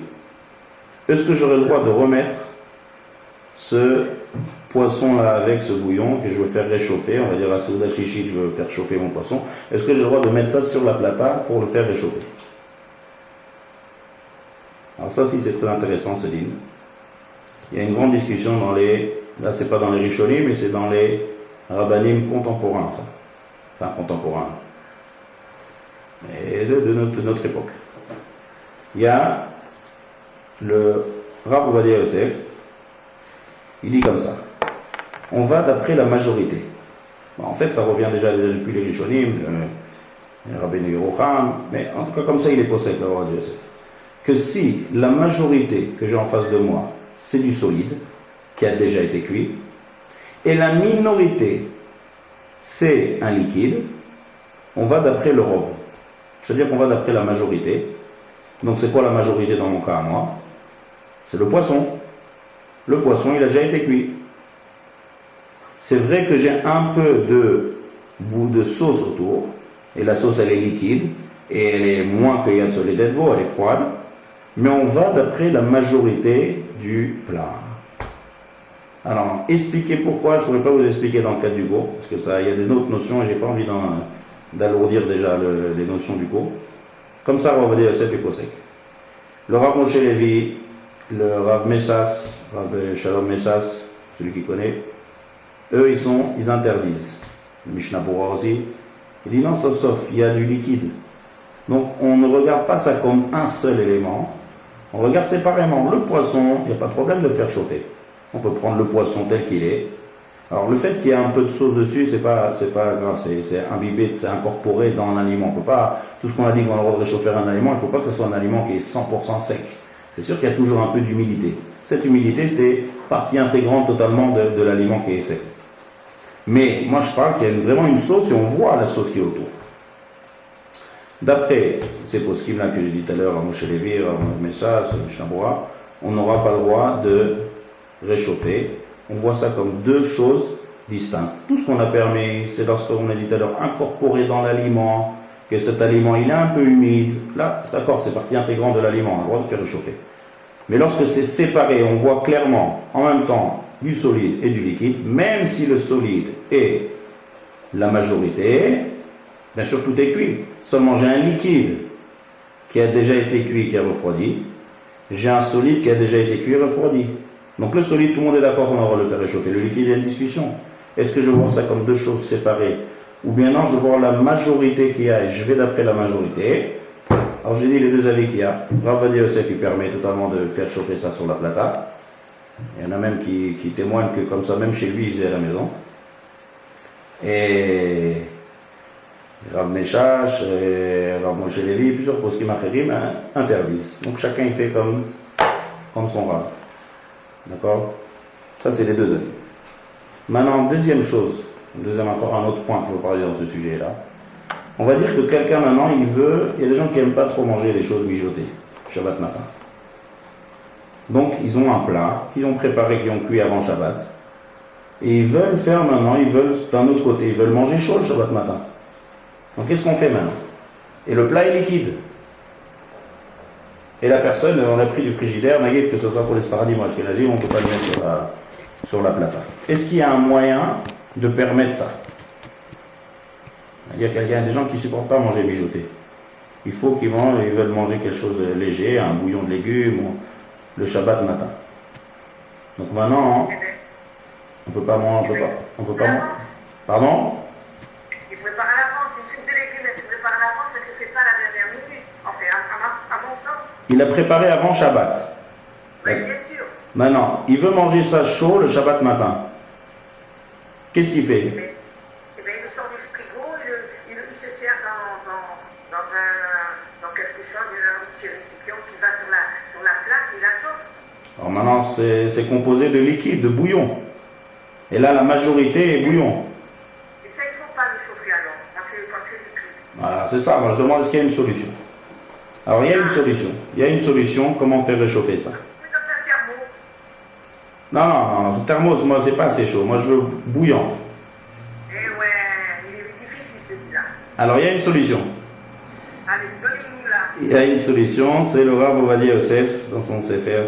Est-ce que j'aurai le droit de remettre ce poisson-là avec ce bouillon que je veux faire réchauffer, on va dire la Seuda Shishit, je veux faire chauffer mon poisson, est-ce que j'ai le droit de mettre ça sur la plata pour le faire réchauffer? Alors ça aussi c'est très intéressant ce livre. Il y a une grande discussion là c'est pas dans les Rishonim, mais c'est dans les Rabbanim contemporains, enfin contemporains, et de notre époque. Il y a le Rav Ovadia Yosef, il dit comme ça. On va d'après la majorité. En fait, ça revient déjà depuis les Rishonim, le Rabbeinu Yerucham, mais en tout cas, comme ça, il est posé avec le Rav Ovadia Yosef. Que si la majorité que j'ai en face de moi, c'est du solide, qui a déjà été cuit, et la minorité, c'est un liquide, on va d'après le Rov. C'est-à-dire qu'on va d'après la majorité. Donc c'est quoi la majorité dans mon cas à moi? C'est le poisson. Le poisson, il a déjà été cuit. C'est vrai que j'ai un peu de bout de sauce autour, et la sauce elle est liquide, et elle est moins que Yad Soledetbo, elle est froide, mais on va d'après la majorité du plat. Alors, expliquer pourquoi, je ne pourrais pas vous expliquer dans le cadre du go, parce que ça, il y a des autres notions, et je n'ai pas envie d'alourdir déjà les notions du go. Comme ça, on va dire Yosef et Kosek. Le Rav Moshe Levi, le Rav Messas, Rav Shalom Messas, celui qui connaît, eux, ils interdisent. Le Mishnah Bora aussi, il dit non, sauf, il y a du liquide. Donc, on ne regarde pas ça comme un seul élément, on regarde séparément. Le poisson, il n'y a pas de problème de le faire chauffer. On peut prendre le poisson tel qu'il est. Alors, le fait qu'il y ait un peu de sauce dessus, c'est pas grave, c'est imbibé, c'est incorporé dans l'aliment. On peut pas, tout ce qu'on a dit qu'on a le droit de réchauffer un aliment, il ne faut pas que ce soit un aliment qui est 100% sec. C'est sûr qu'il y a toujours un peu d'humidité. Cette humidité, c'est partie intégrante totalement de l'aliment qui est sec. Mais moi, je parle qu'il y a vraiment une sauce et on voit la sauce qui est autour. D'après ces poskim-là que j'ai dit tout à l'heure, à Moshe Levi, à Messas, à Mishnah Bora, on n'aura pas le droit de réchauffer. On voit ça comme deux choses distinctes. Tout ce qu'on a permis, c'est lorsqu'on a dit tout à l'heure, incorporé dans l'aliment, que cet aliment il est un peu humide. Là, d'accord, c'est partie intégrante de l'aliment, on a le droit de faire réchauffer. Mais lorsque c'est séparé, on voit clairement en même temps du solide et du liquide, même si le solide est la majorité, bien sûr tout est cuit. Seulement j'ai un liquide qui a déjà été cuit, qui a refroidi. J'ai un solide qui a déjà été cuit et refroidi. Donc le solide, tout le monde est d'accord qu'on va le faire réchauffer. Le liquide, il y a une discussion. Est-ce que je vois ça comme deux choses séparées? Ou bien non, je vois la majorité qu'il y a et je vais d'après la majorité. Alors j'ai dit les deux avis qu'il y a. Rav Ovadia Yosef, il permet totalement de faire chauffer ça sur la plata. Il y en a même qui témoignent que comme ça, même chez lui, il faisait à la maison. Et Rav Meshash, Rav Moshe Levi, plusieurs poskim acherim interdisent. Donc chacun il fait comme son rab. D'accord? Ça, c'est les deux avis. Maintenant, deuxième chose, encore un autre point qu'il faut parler dans ce sujet-là. On va dire que quelqu'un maintenant, il y a des gens qui n'aiment pas trop manger les choses mijotées, Shabbat matin. Donc, ils ont un plat qu'ils ont préparé, qu'ils ont cuit avant Shabbat. Et ils veulent faire maintenant, d'un autre côté, ils veulent manger chaud le Shabbat matin. Donc, qu'est-ce qu'on fait maintenant? Et le plat est liquide. Et la personne, on a pris du frigidaire, malgré que ce soit pour les Sfaradim ou Ashkenazim, on ne peut pas le mettre sur la plata. Est-ce qu'il y a un moyen de permettre ça? Il y a des gens qui ne supportent pas manger mijoté. Il faut qu'ils mangent, ils veulent manger quelque chose de léger, un bouillon de légumes, ou le Shabbat matin. Donc maintenant, on peut pas manger. Pardon? Il prépare à l'avance, une soupe de légumes, elle se prépare à l'avance, elle ne se fait pas à la dernière minute. Enfin, à mon sens. Il a préparé avant Shabbat. Oui, bien sûr. Maintenant, il veut manger ça chaud le Shabbat matin. Qu'est-ce qu'il fait? Eh bien, il le sort du frigo, il se sert dans quelque chose, il a un petit récipient qui va sur la plaque, il la chauffe. Alors maintenant, c'est composé de liquide, de bouillon. Et là, la majorité est bouillon. Et ça, il ne faut pas le chauffer alors, quand c'est liquide. Voilà, c'est ça. Moi, je demande est-ce qu'il y a une solution. Alors, il y a une solution. Il y a une solution. Comment faire réchauffer ça? Non, le thermos, moi, c'est pas assez chaud. Moi, je veux bouillant. Eh ouais, il est difficile celui-là. Alors, il y a une solution. Allez, donnez-nous là. Il y a une solution, c'est le Rav Ovadia Yosef, dans son Sefer,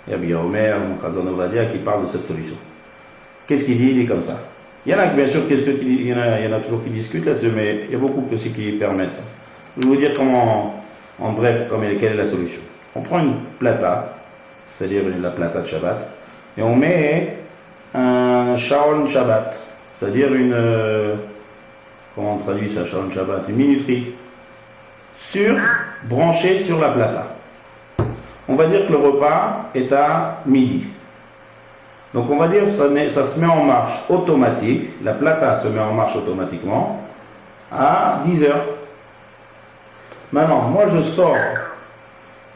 Yabi Omer, Khazon Ovadia, qui parle de cette solution. Qu'est-ce qu'il dit? Il dit comme ça. Il y en a, bien sûr, il y en a toujours qui discutent là-dessus, mais il y a beaucoup aussi qui permettent ça. Je vais vous dire comment, en bref, quelle est la solution. On prend une plata, c'est-à-dire la plata de Shabbat, et on met un Sharon Shabbat, c'est-à-dire comment on traduit ça, Sharon Shabbat? Une minuterie, branchée sur la plata. On va dire que le repas est à midi. Donc on va dire que ça se met en marche automatique, la plata se met en marche automatiquement à 10 heures. Maintenant, moi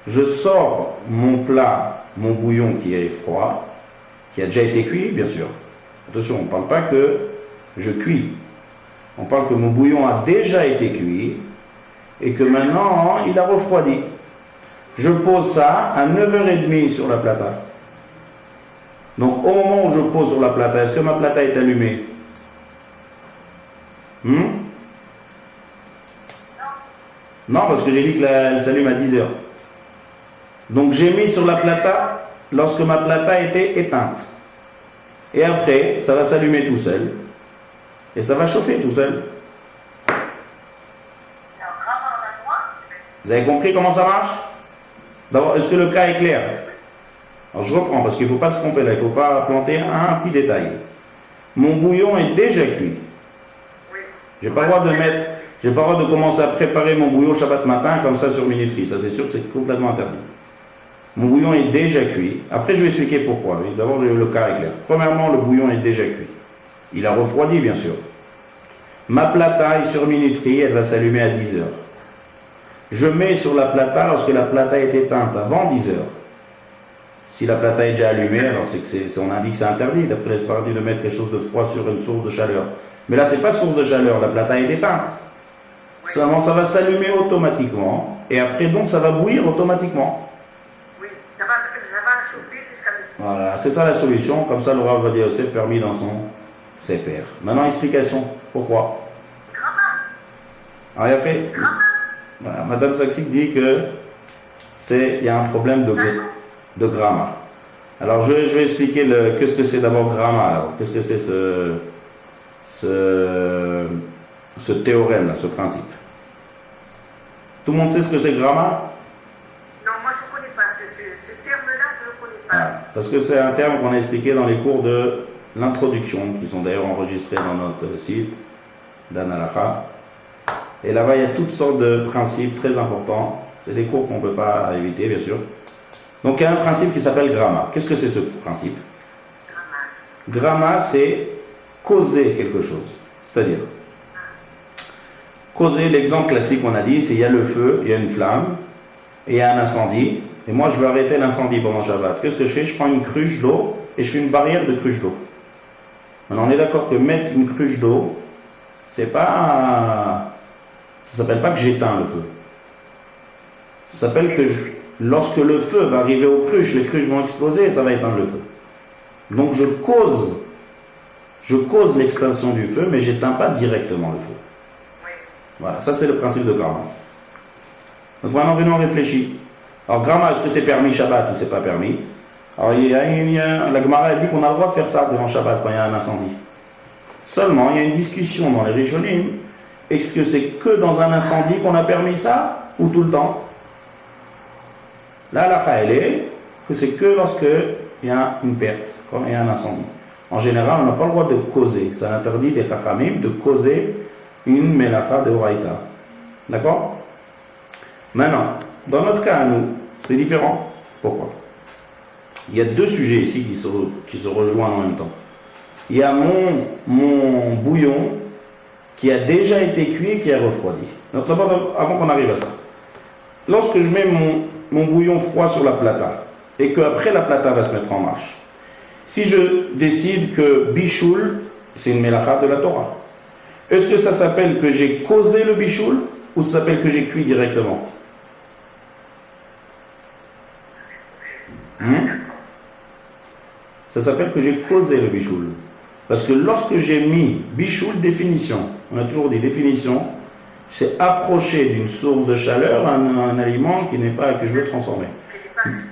je sors mon plat, mon bouillon qui est froid, qui a déjà été cuit, bien sûr. Attention, on ne parle pas que je cuis. On parle que mon bouillon a déjà été cuit et que maintenant il a refroidi. Je pose ça à 9h30 sur la plata. Donc au moment où je pose sur la plata, est-ce que ma plata est allumée? Non, parce que j'ai dit qu'elle s'allume à 10 heures. Donc j'ai mis sur la plata lorsque ma plata était éteinte. Et après, ça va s'allumer tout seul. Et ça va chauffer tout seul. Vous avez compris comment ça marche? D'abord, est-ce que le cas est clair? Alors je reprends parce qu'il ne faut pas se tromper là, il ne faut pas planter un petit détail. Mon bouillon est déjà cuit. Je n'ai pas le droit de commencer à préparer mon bouillon Shabbat matin comme ça sur minuterie. Ça c'est sûr que c'est complètement interdit. Mon bouillon est déjà cuit. Après je vais expliquer pourquoi. D'abord le cas est clair. Premièrement, le bouillon est déjà cuit. Il a refroidi bien sûr. Ma plata est sur minuterie, elle va s'allumer à 10 heures. Je mets sur la plata lorsque la plata est éteinte avant 10 heures. Si la plata est déjà allumée, alors on indique que c'est interdit, d'après les Sfaradim, de mettre quelque chose de froid sur une source de chaleur. Mais là, ce n'est pas source de chaleur, la plata est éteinte. Seulement, ça va s'allumer automatiquement, et après, donc, ça va bouillir automatiquement. Oui, ça va chauffer jusqu'à midi. Voilà, c'est ça la solution, comme ça, le Rav Ovadia Yosef permis dans son Sefer. Maintenant, explication. Pourquoi? Alors, il a fait... Voilà, Madame Saksik dit que il y a un problème de gramma. Alors je vais expliquer qu'est-ce que c'est d'abord gramma. Alors qu'est-ce que c'est ce théorème là, ce principe? Tout le monde sait ce que c'est gramma? Non, moi je ne connais pas ce terme-là, je ne le connais pas. Voilà, parce que c'est un terme qu'on a expliqué dans les cours de l'introduction, qui sont d'ailleurs enregistrés dans notre site d'An Halacha. Et là-bas, il y a toutes sortes de principes très importants. C'est des cours qu'on ne peut pas éviter, bien sûr. Donc, il y a un principe qui s'appelle gramma. Qu'est-ce que c'est ce principe? Gramma, c'est causer quelque chose. C'est-à-dire, causer, l'exemple classique qu'on a dit, c'est il y a le feu, il y a une flamme, et il y a un incendie. et moi je veux arrêter l'incendie pendant Shabbat. Qu'est-ce que je fais? Je prends une cruche d'eau et je fais une barrière de cruche d'eau. Maintenant, on est d'accord que mettre une cruche d'eau, c'est pas... Ça s'appelle pas que j'éteins le feu. Ça s'appelle que lorsque le feu va arriver aux cruches, les cruches vont exploser et ça va éteindre le feu. Donc je cause l'extinction du feu, mais j'éteins pas directement le feu. Voilà, ça c'est le principe de Grama. Donc maintenant, venons réfléchir. Alors Grama, est-ce que c'est permis Shabbat ou c'est pas permis? Alors la Gemara a dit qu'on a le droit de faire ça devant Shabbat quand il y a un incendie. Seulement, il y a une discussion dans les Rishonim. Est-ce que c'est que dans un incendie qu'on a permis ça ou tout le temps? Là, la elle est que c'est que lorsque il y a une perte, quand il y a un incendie. En général, on n'a pas le droit de causer. Ça interdit des Chachamim de causer une Melacha de Horaïta. D'accord? Maintenant, dans notre cas à nous, c'est différent. Pourquoi? Il y a deux sujets ici qui se rejoignent en même temps. Il y a mon bouillon qui a déjà été cuit et qui est refroidi. Donc d'abord, avant qu'on arrive à ça, lorsque je mets mon bouillon froid sur la plata et qu'après la plata va se mettre en marche, si je décide que bichoul, c'est une mélacha de la Torah, est-ce que ça s'appelle que j'ai causé le bichoul ou ça s'appelle que j'ai cuit directement? Ça s'appelle que j'ai causé le bichoul. Parce que lorsque j'ai mis bichoul, définition, on a toujours dit définition, c'est approcher d'une source de chaleur un aliment qui n'est pas, que je veux transformer.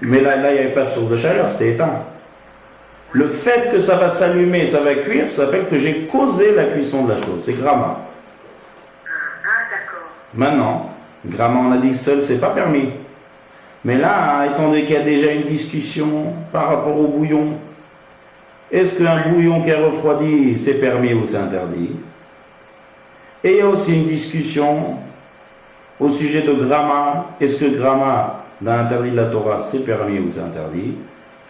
Mais là il n'y avait pas de source de chaleur, c'était éteint. Le fait que ça va s'allumer, ça va cuire, ça s'appelle que j'ai causé la cuisson de la chose. C'est Grama. Ah, d'accord. Maintenant, Grama, on a dit seul, c'est pas permis. Mais là, étant donné qu'il y a déjà une discussion par rapport au bouillon, est-ce qu'un bouillon qui est refroidi, c'est permis ou c'est interdit? Et il y a aussi une discussion au sujet de Grama. Est-ce que Grama, dans l'interdit de la Torah, c'est permis ou c'est interdit?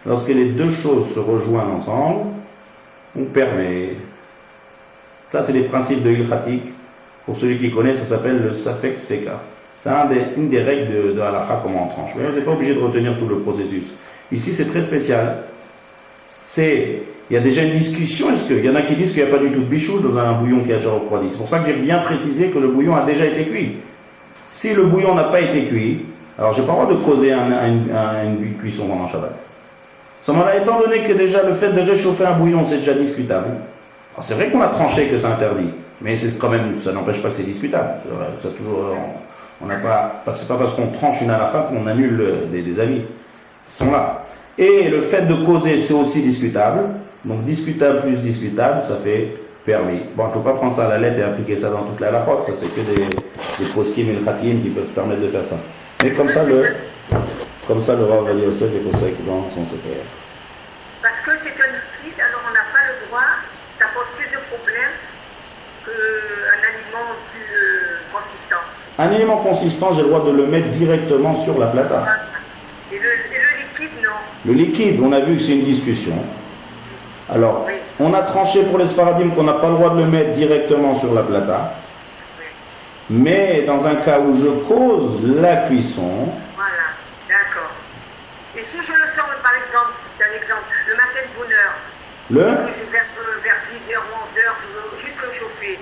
Lorsque les deux choses se rejoignent ensemble, on permet. Ça, c'est les principes de Hilchatik. Pour celui qui connaît, ça s'appelle le Safek Sfeka. C'est une des règles de Halakha, comment on tranche. Mais on n'est pas obligé de retenir tout le processus. Ici, c'est très spécial. Il y a déjà une discussion. Est-ce qu'il y en a qui disent qu'il n'y a pas du tout de bichou dans un bouillon qui a déjà refroidi? C'est pour ça que j'ai bien précisé que le bouillon a déjà été cuit. Si le bouillon n'a pas été cuit, alors je n'ai pas le droit de causer une cuisson pendant Shabbat. Étant donné que déjà le fait de réchauffer un bouillon, c'est déjà discutable. Alors c'est vrai qu'on a tranché que c'est interdit, mais c'est quand même, ça n'empêche pas que c'est discutable. C'est pas parce qu'on tranche une halakha qu'on annule des avis. Ils sont là. Et le fait de causer, c'est aussi discutable. Donc discutable plus discutable, ça fait permis. Bon, il ne faut pas prendre ça à la lettre et appliquer ça dans toute la halakha. Ça, c'est que des poskim et khatim qui peuvent permettre de faire ça. Mais comme ça, le Rav Ovadia Yosef est conseillé dans son secret. Parce que c'est un liquide, alors on n'a pas le droit, ça pose plus de problèmes qu'un aliment plus consistant. Un aliment consistant, j'ai le droit de le mettre directement sur la plata. Et le liquide, non. Le liquide, on a vu que c'est une discussion. Alors, oui. On a tranché pour les Sfaradim qu'on n'a pas le droit de le mettre directement sur la plata. Oui. Mais dans un cas où je cause la cuisson... Voilà, d'accord. Et si je le sors, par exemple, c'est un exemple, le matin de bonne heure, vers 10h ou 11h, je veux juste le chauffer,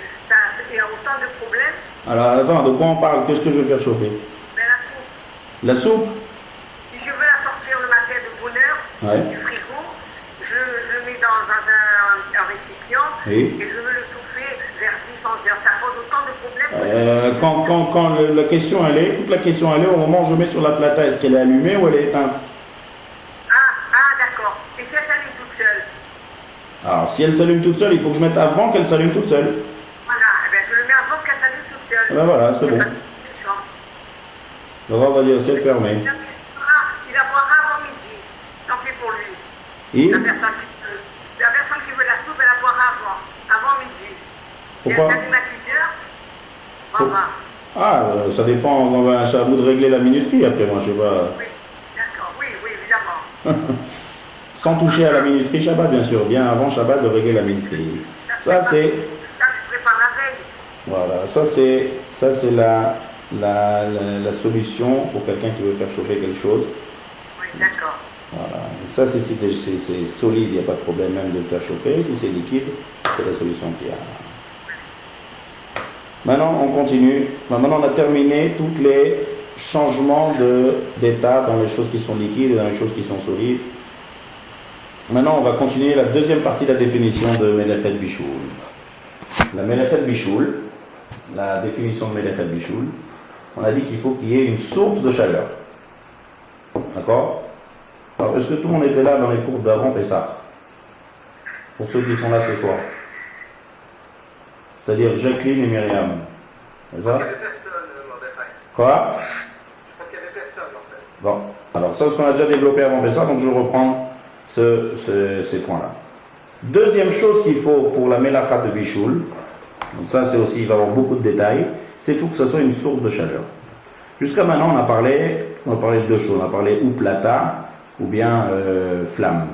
il y a autant de problèmes. Alors, attends, de quoi on parle? Qu'est-ce que je veux faire chauffer? Ben, la soupe. La soupe? Si je veux la sortir le matin de bonne heure du frigo, je le mets dans un récipient et je veux le chauffer vers 10-11h. Ça pose autant de problèmes. Quand la question elle est, toute la question elle est au moment où je mets sur la plata, est-ce qu'elle est allumée ou elle est éteinte? Ah d'accord. Et si elle s'allume toute seule? Alors si elle s'allume toute seule, il faut que je mette avant qu'elle s'allume toute seule. Voilà, eh bien, je le mets avant qu'elle s'allume toute seule. Ben voilà, c'est bon. Le Rav Ovadia Yosef permet. Il va boire avant midi. Tant pis pour lui. La personne qui veut la soupe, elle la boira avant midi. Pourquoi? Il y a un climatiseur. Voilà. Ça dépend. C'est à vous de régler la minuterie après, moi, je sais pas. Oui, d'accord. Oui, évidemment. Sans toucher à la minuterie Shabbat, bien sûr. Bien avant Shabbat de régler la minuterie. Ça, c'est... Ça, je prépare la veille. Voilà. Ça, c'est la solution pour quelqu'un qui veut faire chauffer quelque chose. d'accord. Voilà. Donc ça, si c'est solide, il n'y a pas de problème même de le faire chauffer. Si c'est liquide, c'est la solution qu'il y a. Maintenant, on continue. Maintenant, on a terminé tous les changements d'état dans les choses qui sont liquides et dans les choses qui sont solides. Maintenant, on va continuer la deuxième partie de la définition de Melechet Bichoul. La Melechet Bichoul, la définition de Melechet Bichoul, on a dit qu'il faut qu'il y ait une source de chaleur. D'accord? Alors, est-ce que tout le monde était là dans les cours d'avant Pessah? Pour ceux qui sont là ce soir. C'est-à-dire Jacqueline et Myriam. C'est ça? Il n'y avait personne, Mordechai. Quoi? Je crois qu'il n'y avait personne, en fait. Bon, alors ça, c'est ce qu'on a déjà développé avant Pessah, donc je reprends ces points-là. Deuxième chose qu'il faut pour la Melachat de Bichoul, donc ça c'est aussi, il va y avoir beaucoup de détails, c'est qu'il faut que ça soit une source de chaleur. Jusqu'à maintenant, on a parlé de deux choses. On a parlé ou plata, ou bien flamme.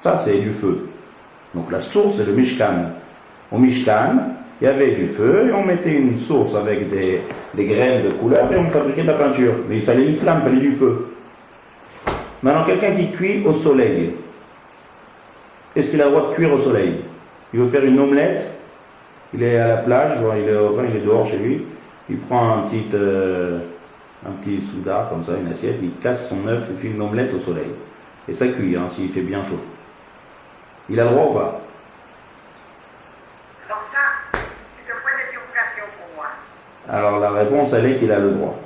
Ça, c'est du feu. Donc la source, c'est le Mishkan. Au Mishkan, il y avait du feu, et on mettait une source avec des graines de couleur, et on fabriquait de la peinture. Mais il fallait une flamme, il fallait du feu. Maintenant, quelqu'un qui cuit au soleil, est-ce qu'il a le droit de cuire au soleil? Il veut faire une omelette, il est à la plage, il est dehors chez lui, il prend un petit soudard comme ça, une assiette, il casse son œuf, il fait une omelette au soleil. Et ça cuit, s'il fait bien chaud. Il a le droit ou pas? Alors ça, c'est un point d'interrogation pour moi. Alors la réponse, elle est qu'il a le droit.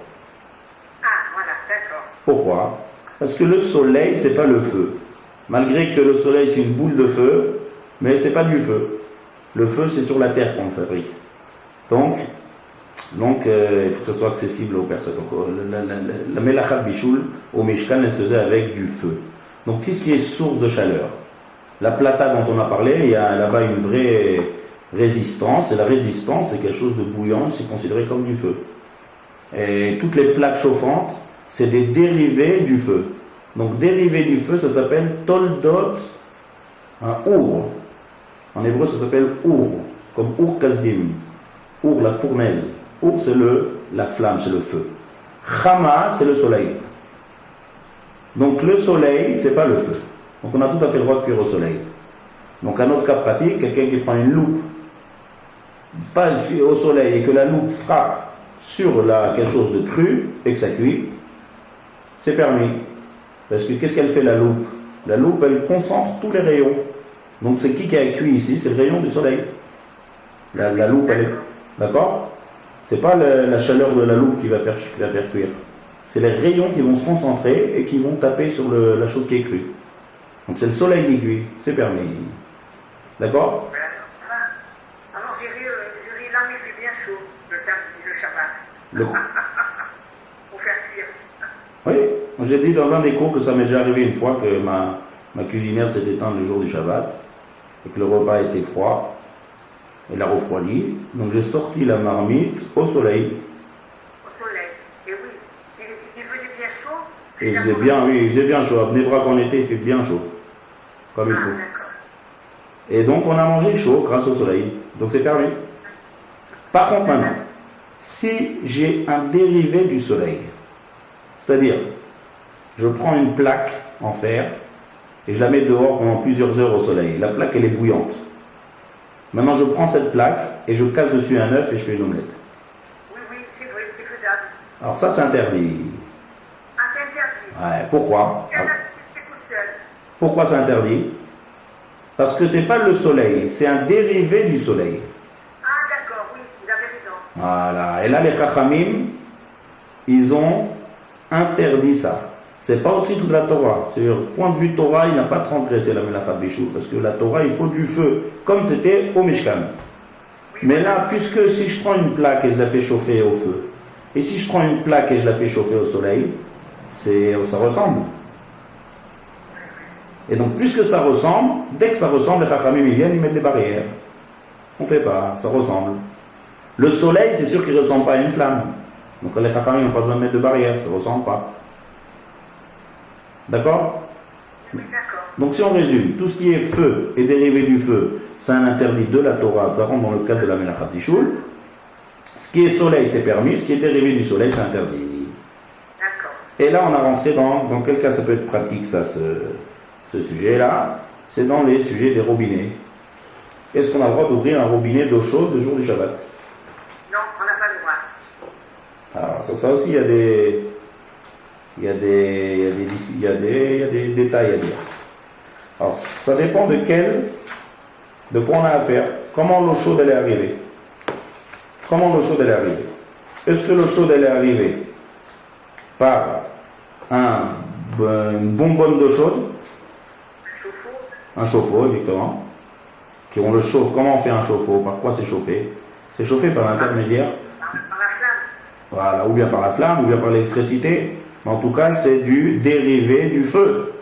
Ah, voilà, d'accord. Pourquoi? Parce que le soleil, c'est pas le feu. Malgré que le soleil, c'est une boule de feu, mais c'est pas du feu. Le feu, c'est sur la terre qu'on le fabrique. Donc il faut que ce soit accessible aux personnes. Donc, la Melachat Bichoul, au Mishkan, elle se faisait avec du feu. Donc, tout ce qui est source de chaleur. La plata dont on a parlé, il y a là-bas une vraie résistance. Et la résistance, c'est quelque chose de bouillant, c'est considéré comme du feu. Et toutes les plaques chauffantes, c'est des dérivés du feu. Donc, dérivés du feu, ça s'appelle toldot, un our. En hébreu, ça s'appelle our, comme ur kasdim. Our, la fournaise. Our, c'est la flamme, c'est le feu. Chama, c'est le soleil. Donc, le soleil, c'est pas le feu. Donc, on a tout à fait le droit de cuire au soleil. Donc, un autre cas pratique, quelqu'un qui prend une loupe au soleil et que la loupe frappe sur quelque chose de cru et que ça cuit, c'est permis. Parce que qu'est-ce qu'elle fait la loupe? La loupe, elle concentre tous les rayons. Donc c'est qui a cuit ici? C'est le rayon du soleil. La loupe, elle est... D'accord? C'est pas la chaleur de la loupe qui va faire cuire. C'est les rayons qui vont se concentrer et qui vont taper sur la chose qui est crue. Donc c'est le soleil qui cuit. C'est permis. D'accord? Alors j'ai vu là où il fait bien chaud, le samedi, le Shabbat. Pour faire cuire. Oui, j'ai dit dans un des cours que ça m'est déjà arrivé une fois que ma cuisinière s'est éteinte le jour du Shabbat et que le repas était froid. Elle a refroidi. Donc j'ai sorti la marmite au soleil. Au soleil. Et oui, s'il faisait bien chaud. Il faisait bien chaud. À Bnei-Brak en été, il fait bien chaud. Comme il faut. Et donc on a mangé chaud grâce au soleil. Donc c'est permis. Par contre maintenant, si j'ai un dérivé du soleil, c'est-à-dire, je prends une plaque en fer et je la mets dehors pendant plusieurs heures au soleil. La plaque, elle est bouillante. Maintenant, je prends cette plaque et je casse dessus un œuf et je fais une omelette. Oui, c'est vrai, c'est faisable. Alors ça, c'est interdit. Ah, c'est interdit. Ouais, pourquoi? Pourquoi c'est interdit? Parce que c'est pas le soleil, c'est un dérivé du soleil. Ah, d'accord, oui, vous avez raison. Voilà. Et là, les Chachamim, ils ont interdit ça. C'est pas au titre de la Torah. C'est-à-dire, point de vue Torah, il n'a pas transgressé la Melachat Bichoul, parce que la Torah, il faut du feu, comme c'était au Mishkan. Mais là, puisque si je prends une plaque et je la fais chauffer au feu, et si je prends une plaque et je la fais chauffer au soleil, ça ressemble. Et donc, puisque ça ressemble, dès que ça ressemble, les Chachamim, ils viennent, ils mettent des barrières. On ne fait pas, ça ressemble. Le soleil, c'est sûr qu'il ne ressemble pas à une flamme. Donc les Chachamim n'ont pas besoin de mettre de barrière, ça ne ressemble pas. D'accord? Oui, d'accord. Donc si on résume, tout ce qui est feu et dérivé du feu, c'est un interdit de la Torah, ça rentre dans le cadre de la Melachat Bichoul. Ce qui est soleil, c'est permis, ce qui est dérivé du soleil, c'est interdit. D'accord. Et là, on a rentré dans quel cas ça peut être pratique, ça, ce sujet-là. C'est dans les sujets des robinets. Est-ce qu'on a le droit d'ouvrir un robinet d'eau chaude le jour du Shabbat? Non, on n'a pas le droit. Alors, ça aussi, il y a des détails à dire. Alors, ça dépend de quoi on a affaire. Comment l'eau chaude, elle est arrivée? Est-ce que l'eau chaude, elle est arrivée par une bonbonne d'eau chaude? Un chauffe-eau, exactement. On le chauffe. Comment on fait un chauffe-eau? Par quoi c'est chauffé? C'est chauffé par l'intermédiaire. Par la flamme. Voilà, ou bien par la flamme, ou bien par l'électricité. Mais en tout cas, c'est du dérivé du feu.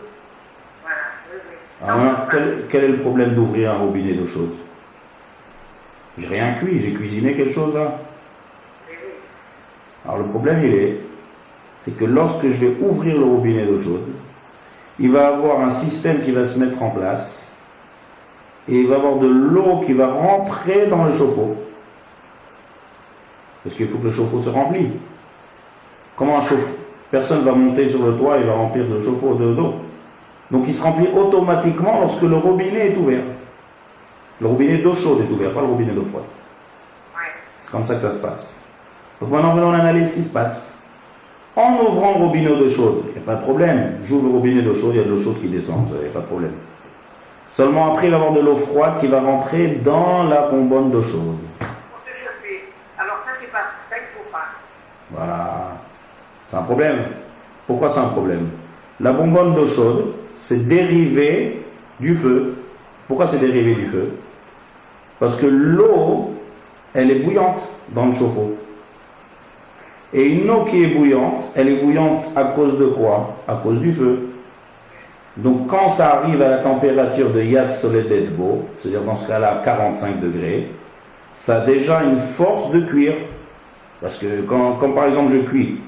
Voilà, Alors, quel est le problème d'ouvrir un robinet d'eau chaude? J'ai rien cuit, j'ai cuisiné quelque chose là. Alors le problème c'est que lorsque je vais ouvrir le robinet d'eau chaude, il va y avoir un système qui va se mettre en place et il va y avoir de l'eau qui va rentrer dans le chauffe-eau. Parce qu'il faut que le chauffe-eau se remplisse. Comment un chauffe-eau? Personne ne va monter sur le toit et va remplir le chauffe-eau d'eau. Donc il se remplit automatiquement lorsque le robinet est ouvert. Le robinet d'eau chaude est ouvert, pas le robinet d'eau froide. C'est comme ça que ça se passe. Donc maintenant, venons analyser ce qui se passe. En ouvrant le robinet d'eau chaude, il n'y a pas de problème. J'ouvre le robinet d'eau chaude, il y a de l'eau chaude qui descend, il n'y a pas de problème. Seulement après, il va y avoir de l'eau froide qui va rentrer dans la bonbonne d'eau chaude. Pour se chauffer. Alors ça, c'est pas, ça, il ne faut pas. Voilà. C'est un problème. Pourquoi c'est un problème? La bonbonne d'eau chaude, c'est dérivé du feu. Pourquoi c'est dérivé du feu? Parce que l'eau, elle est bouillante dans le chauffe-eau. Et une eau qui est bouillante, elle est bouillante à cause de quoi? À cause du feu. Donc quand ça arrive à la température de Yad Soledetbo, c'est-à-dire dans ce cas-là 45 degrés, ça a déjà une force de cuire. Parce que quand par exemple je cuis,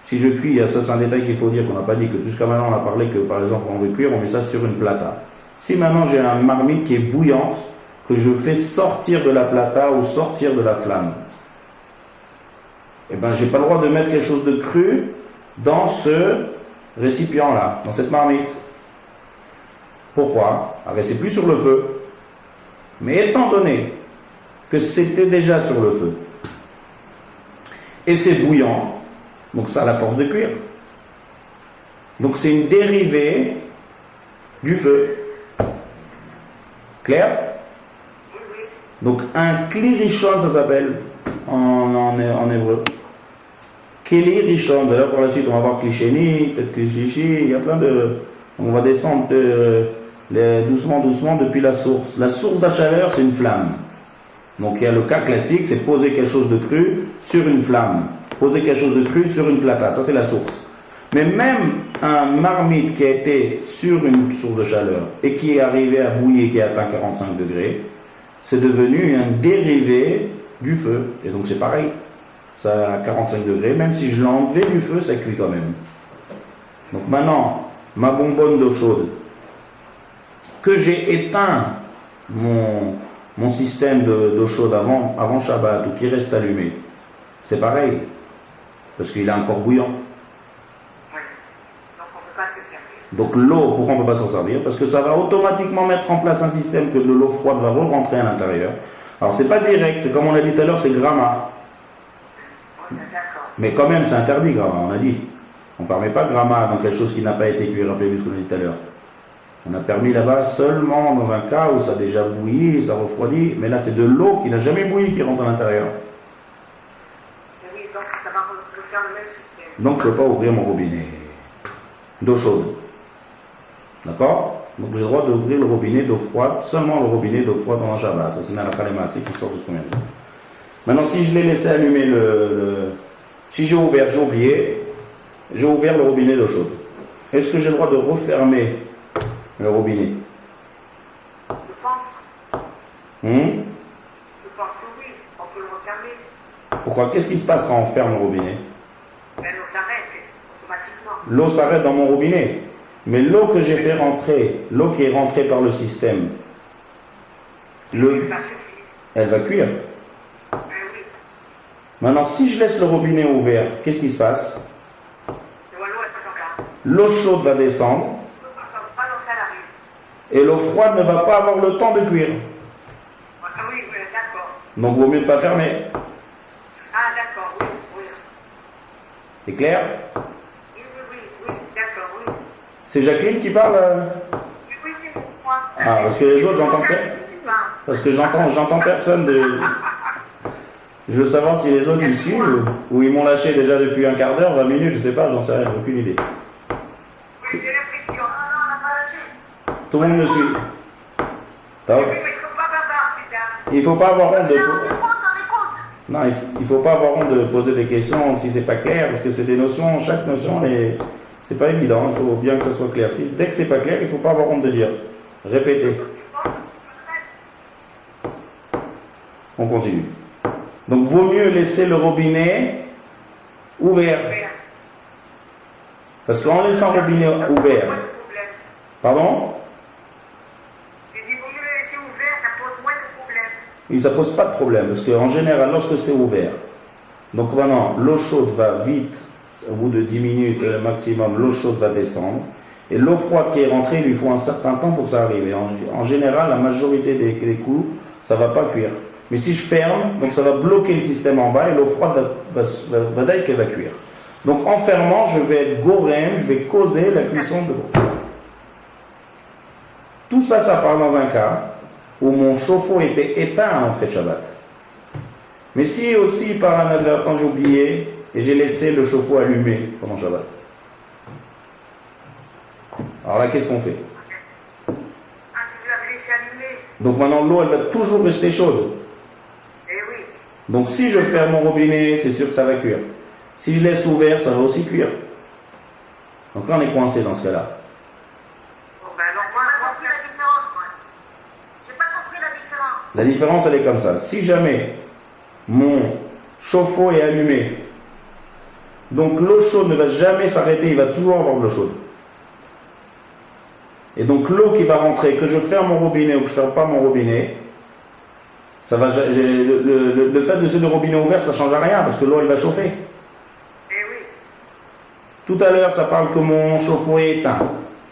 si je cuis, ça c'est un détail qu'il faut dire qu'on n'a pas dit, que jusqu'à maintenant on a parlé que par exemple quand on veut cuire, on met ça sur une plata. Si maintenant j'ai un marmite qui est bouillante, que je fais sortir de la plata ou sortir de la flamme, eh bien j'ai pas le droit de mettre quelque chose de cru dans ce récipient-là, dans cette marmite. Pourquoi? Ah ben, c'est plus sur le feu. Mais étant donné que c'était déjà sur le feu, et c'est bouillant, donc ça a la force de cuire. Donc c'est une dérivée du feu. Clair? Donc un kli rishon, ça s'appelle en hébreu. Kli rishon, d'ailleurs pour la suite on va voir kli sheni, peut-être kli shishi, il y a plein de... On va descendre doucement depuis la source. La source de la chaleur, c'est une flamme. Donc il y a le cas classique, c'est poser quelque chose de cru sur une flamme. Poser quelque chose de cru sur une plata, ça c'est la source. Mais même un marmite qui a été sur une source de chaleur et qui est arrivé à bouillir, qui a atteint 45 degrés, c'est devenu un dérivé du feu. Et donc c'est pareil, ça à 45 degrés, même si je l'ai enlevé du feu, ça cuit quand même. Donc maintenant, ma bonbonne d'eau chaude, que j'ai éteint mon système d'eau chaude avant Shabbat, ou qui reste allumé, c'est pareil, parce qu'il est encore bouillant. Donc l'eau, pourquoi on ne peut pas s'en servir? Parce que ça va automatiquement mettre en place un système que de l'eau froide va rentrer à l'intérieur. Alors c'est pas direct, c'est comme on a dit tout à l'heure, c'est gramma. Mais quand même c'est interdit gramma, on a dit. On ne permet pas gramma dans quelque chose qui n'a pas été cuit, rappelez-vous ce qu'on a dit tout à l'heure. On a permis là-bas seulement dans un cas où ça a déjà bouilli, ça refroidit, mais là c'est de l'eau qui n'a jamais bouilli qui rentre à l'intérieur. Donc ça va refaire le même système. Donc je ne peux pas ouvrir mon robinet d'eau chaude. D'accord? Donc j'ai le droit d'ouvrir le robinet d'eau froide, seulement le robinet d'eau froide dans un Shabbat. Ça c'est dans la Khalemassé qui sort de ce qu'on vient de dire. Maintenant si je l'ai laissé allumer si j'ai ouvert, j'ai oublié, j'ai ouvert le robinet d'eau chaude. Est-ce que j'ai le droit de refermer le robinet? Je pense. Je pense que oui, on peut le refermer. Pourquoi? Qu'est-ce qui se passe quand on ferme le robinet? L'eau s'arrête automatiquement. L'eau s'arrête dans mon robinet. Mais l'eau que j'ai fait rentrer, l'eau qui est rentrée par le système, elle va cuire. Oui. Maintenant, si je laisse le robinet ouvert, qu'est-ce qui se passe? L'eau, elle l'eau chaude va descendre. Pas dans ça la rue. Et l'eau froide ne va pas avoir le temps de cuire. Ah oui, oui, d'accord. Donc, il vaut mieux ne pas fermer. Ah, d'accord, oui, oui. C'est clair? Oui, oui, oui, oui, d'accord, oui. C'est Jacqueline qui parle? Oui, oui, c'est pour moi. Ah, parce que les autres, j'entends pas. Parce que j'entends personne de... Je veux savoir si les autres ils suivent ou ils m'ont lâché déjà depuis un quart d'heure, 20 minutes, je sais pas, j'en sais rien, j'ai aucune idée. Oui, j'ai l'impression. Non, non, on n'a pas lâché. Tout le monde me suit. Oui, mais il ne faut pas bavard, c'est Il faut pas avoir honte de... on écoute. Non, il faut pas avoir honte de poser des questions si c'est pas clair, parce que c'est des notions, chaque notion, c'est pas évident, il faut bien que ça soit clair. Dès que c'est pas clair, il faut pas avoir honte de dire. Répétez. On continue. Donc, vaut mieux laisser le robinet ouvert. Parce qu'en laissant le robinet ouvert... Pardon? J'ai dit, vaut mieux le laisser ouvert, ça pose moins de problèmes. Oui, ça pose pas de problème, parce qu'en général, lorsque c'est ouvert, donc maintenant, l'eau chaude va vite, au bout de 10 minutes maximum, l'eau chaude va descendre, et l'eau froide qui est rentrée, il lui faut un certain temps pour que ça arrive. Et en général, la majorité des coups, ça ne va pas cuire. Mais si je ferme, donc ça va bloquer le système en bas, et l'eau froide va dire qu'elle va cuire. Donc en fermant, je vais être gorem, je vais causer la cuisson de l'eau. Tout ça, ça part dans un cas où mon chauffe-eau était éteint à l'entrée de Shabbat. Mais si aussi par inadvertance j'ai oublié et j'ai laissé le chauffe-eau allumé pendant Shabbat. Alors là, qu'est-ce qu'on fait? Ah, tu l'avais laissé allumer. Donc maintenant, l'eau, elle va toujours rester chaude. Eh oui. Donc si je ferme mon robinet, c'est sûr que ça va cuire. Si je laisse ouvert, ça va aussi cuire. Donc là, on est coincé dans ce cas-là. Bon, ben alors, moi, j'ai pas compris la différence, moi. J'ai pas compris la différence. La différence, elle est comme ça. Si jamais mon chauffe-eau est allumé, donc l'eau chaude ne va jamais s'arrêter, il va toujours avoir de l'eau chaude. Et donc l'eau qui va rentrer, que je ferme mon robinet ou que je ne ferme pas mon robinet, ça va, le fait de ce robinet ouvert, ça ne change rien parce que l'eau, elle va chauffer. Eh oui. Tout à l'heure, ça parle que mon chauffe-eau est éteint.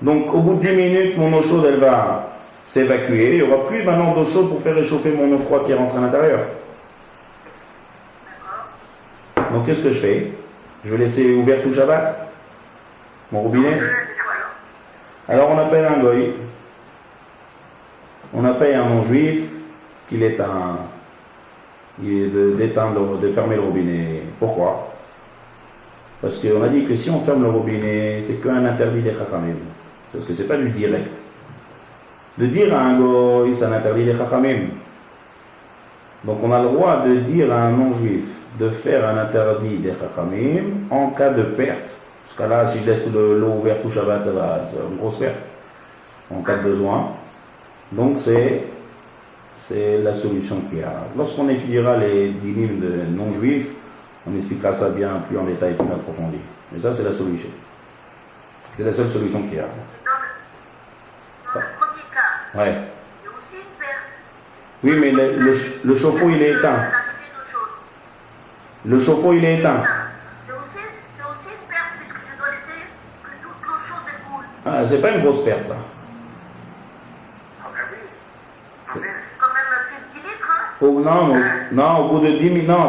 Donc au bout de 10 minutes, mon eau chaude, elle va s'évacuer. Il n'y aura plus maintenant d'eau chaude pour faire réchauffer mon eau froide qui rentre à l'intérieur. Donc qu'est-ce que je fais? Je vais laisser ouvert tout Shabbat, mon robinet. Alors on appelle un goy, on appelle un non-juif qu'il est de fermer le robinet. Pourquoi? Parce qu'on a dit que si on ferme le robinet, c'est qu'un interdit des chachamim. Parce que c'est pas du direct. De dire à un goy, c'est un interdit des chachamim. Donc on a le droit de dire à un non-juif de faire un interdit des chachamim en cas de perte. Parce que là, si je laisse l'eau ouverte tout Shabbat, c'est une grosse perte en cas de besoin. Donc c'est la solution qu'il y a. Lorsqu'on étudiera les dynimes de non-juifs, on expliquera ça bien plus en détail, plus approfondi. Mais ça, c'est la solution. C'est la seule solution qu'il y a. Dans le premier cas, Ouais. c'est aussi une perte. Oui, mais le chauffe-eau, il est éteint. Le chauffe-eau, il est éteint. C'est aussi une perte puisque je dois laisser que toute l'eau chaude coule. Ah, c'est pas une grosse perte, ça. Ah ben oui. C'est quand même plus de 10 litres, hein. Oh, non, au bout de 10 minutes, non,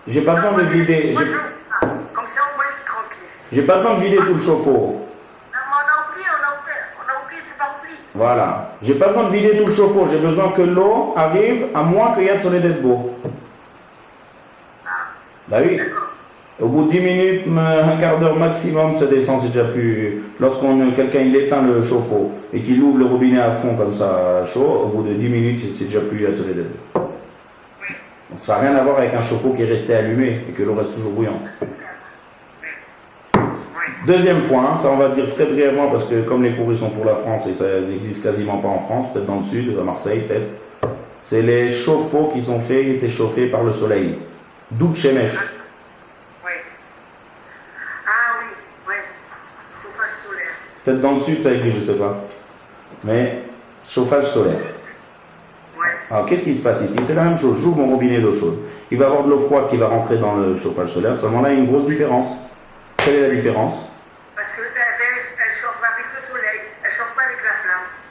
j'ai pas besoin de vider. Comme ça, au moins, je suis tranquille. J'ai pas besoin de vider tout le chauffe-eau. Non, mais on a oublié, c'est pas oublié. Voilà. J'ai pas besoin de vider tout le chauffe-eau. J'ai besoin que l'eau arrive à moins qu'il y ait sur les beau. Bah oui. Au bout de 10 minutes, un quart d'heure maximum, ça descend, c'est déjà plus... Quelqu'un il éteint le chauffe-eau et qu'il ouvre le robinet à fond comme ça, chaud, au bout de 10 minutes, c'est déjà plus à sur les beau. Donc ça n'a rien à voir avec un chauffe-eau qui est resté allumé et que l'eau reste toujours bouillante. Deuxième point, ça on va dire très brièvement parce que comme les cours ils sont pour la France et ça n'existe quasiment pas en France, peut-être dans le sud, à Marseille peut-être, c'est les chauffe-eau qui sont faits, qui étaient chauffés par le soleil. Douk Shemesh. Oui. Ah oui, oui. Chauffage solaire. Peut-être dans le sud ça existe, je ne sais pas. Mais chauffage solaire. Ouais. Alors qu'est-ce qui se passe ici? C'est la même chose, j'ouvre mon robinet d'eau chaude. Il va y avoir de l'eau froide qui va rentrer dans le chauffage solaire, seulement là il y a une grosse différence. Quelle est la différence? Parce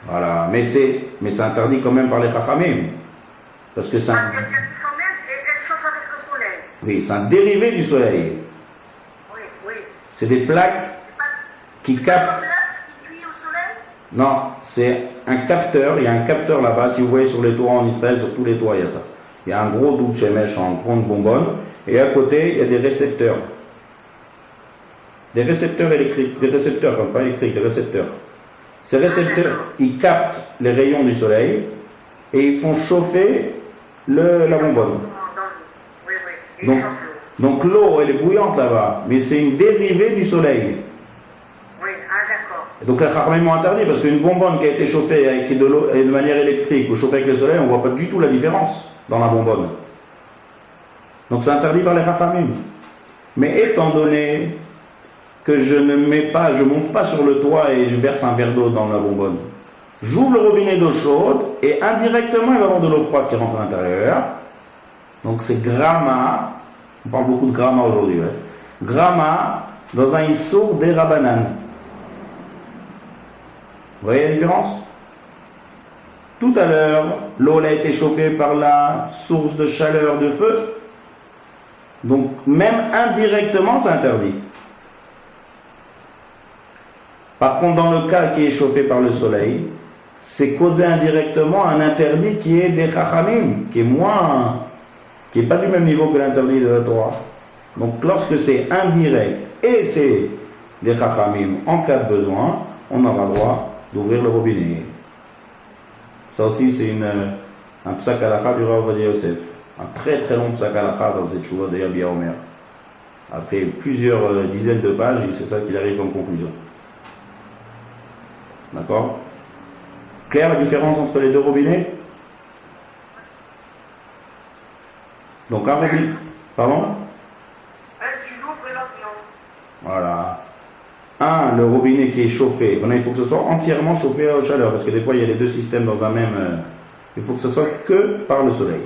Voilà, mais c'est interdit quand même par les Chachamim. Parce que c'est un... Elle chauffe avec le soleil. Oui, c'est un dérivé du soleil. Oui, oui. C'est des plaques qui captent... Qui cuit au soleil? Non, c'est un capteur. Il y a un capteur là-bas. Si vous voyez sur les toits en Israël, sur tous les toits, il y a ça. Il y a un gros double shemesh en grande bonbonne. Et à côté, il y a des récepteurs. Des récepteurs électriques. Des récepteurs, pas électriques, des récepteurs. Ces récepteurs, ils captent les rayons du soleil et ils font chauffer la bonbonne. Oui, oui. Donc l'eau, elle est bouillante là-bas, mais c'est une dérivée du soleil. Oui, ah d'accord. Donc les Chachamim ont interdit, parce qu'une bonbonne qui a été chauffée avec de l'eau de manière électrique ou chauffée avec le soleil, on ne voit pas du tout la différence dans la bonbonne. Donc c'est interdit par les Chachamim. Mais étant donné que je ne monte pas sur le toit et je verse un verre d'eau dans la bonbonne, j'ouvre le robinet d'eau chaude et indirectement il va y avoir de l'eau froide qui rentre à l'intérieur. Donc c'est gramma, on parle beaucoup de gramma aujourd'hui, ouais. Gramma dans un issour des rabanan. Vous voyez la différence? Tout à l'heure, l'eau a été chauffée par la source de chaleur de feu. Donc même indirectement c'est interdit. Par contre, dans le cas qui est chauffé par le soleil, c'est causé indirectement un interdit qui est des Chachamim, qui est pas du même niveau que l'interdit de la Torah. Donc lorsque c'est indirect et c'est des Chachamim en cas de besoin, on aura le droit d'ouvrir le robinet. Ça aussi c'est un psak halakha du Rav Ovadia Yosef. Un très très long psak halakha dans cette chouva de Yabia Omer. Après plusieurs dizaines de pages, c'est ça qu'il arrive comme conclusion. D'accord? Claire la différence entre les deux robinets? Donc un robinet... Pardon? Tu l'ouvres et l'autre non. Voilà. Le robinet qui est chauffé. Il faut que ce soit entièrement chauffé à haute chaleur, parce que des fois il y a les deux systèmes dans un même... il faut que ce soit que par le soleil.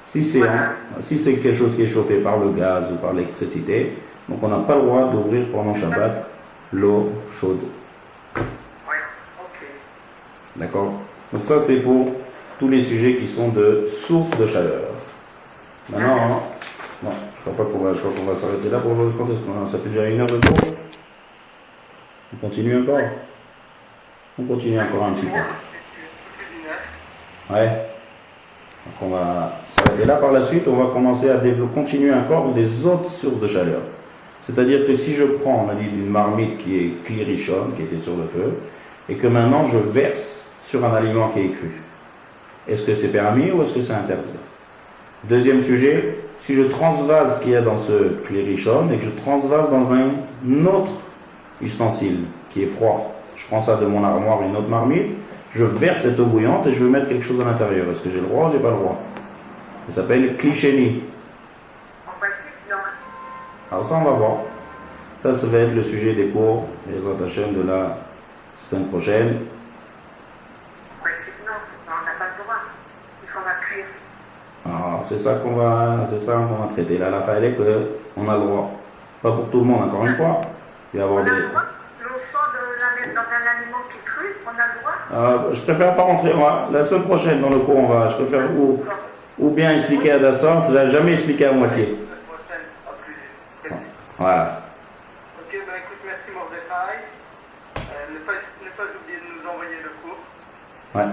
Si c'est quelque chose qui est chauffé par le gaz ou par l'électricité, donc on n'a pas le droit d'ouvrir pendant Shabbat l'eau chaude. D'accord? Donc ça c'est pour tous les sujets qui sont de source de chaleur. Maintenant, non, je crois qu'on va s'arrêter là pour aujourd'hui. Quand est-ce qu'on a? Ça fait déjà 1 heure de cours. On continue encore? On continue encore un petit peu. Ouais. Donc on va s'arrêter là. Par la suite, on va commencer à continuer encore des autres sources de chaleur. C'est-à-dire que si je prends, on a dit, d'une marmite qui est clirichonne, qui était sur le feu, et que maintenant je verse sur un aliment qui est cru. Est-ce que c'est permis ou est-ce que c'est interdit? Deuxième sujet, si je transvase ce qu'il y a dans ce clirichon et que je transvase dans un autre ustensile qui est froid, je prends ça de mon armoire, une autre marmite, je verse cette eau bouillante et je veux mettre quelque chose à l'intérieur. Est-ce que j'ai le droit ou j'ai pas le droit? Ça s'appelle clichénie. En principe, non. Alors ça on va voir. Ça va être le sujet des cours et les attachements de la semaine prochaine. C'est ça qu'on va traiter. Là, la faille est qu'on a le droit. Pas pour tout le monde, encore une fois. Il va y avoir des... L'eau chaude dans un aliment qui est cru, on a le droit? Je préfère pas rentrer. La semaine prochaine, dans le cours, je préfère ou bien expliquer à Dassan, je n'ai jamais expliqué à moitié. La semaine prochaine, ce sera plus précis. Voilà. Ok, écoute, merci Mordechai. Ne pas oublier de nous envoyer le cours. Ouais.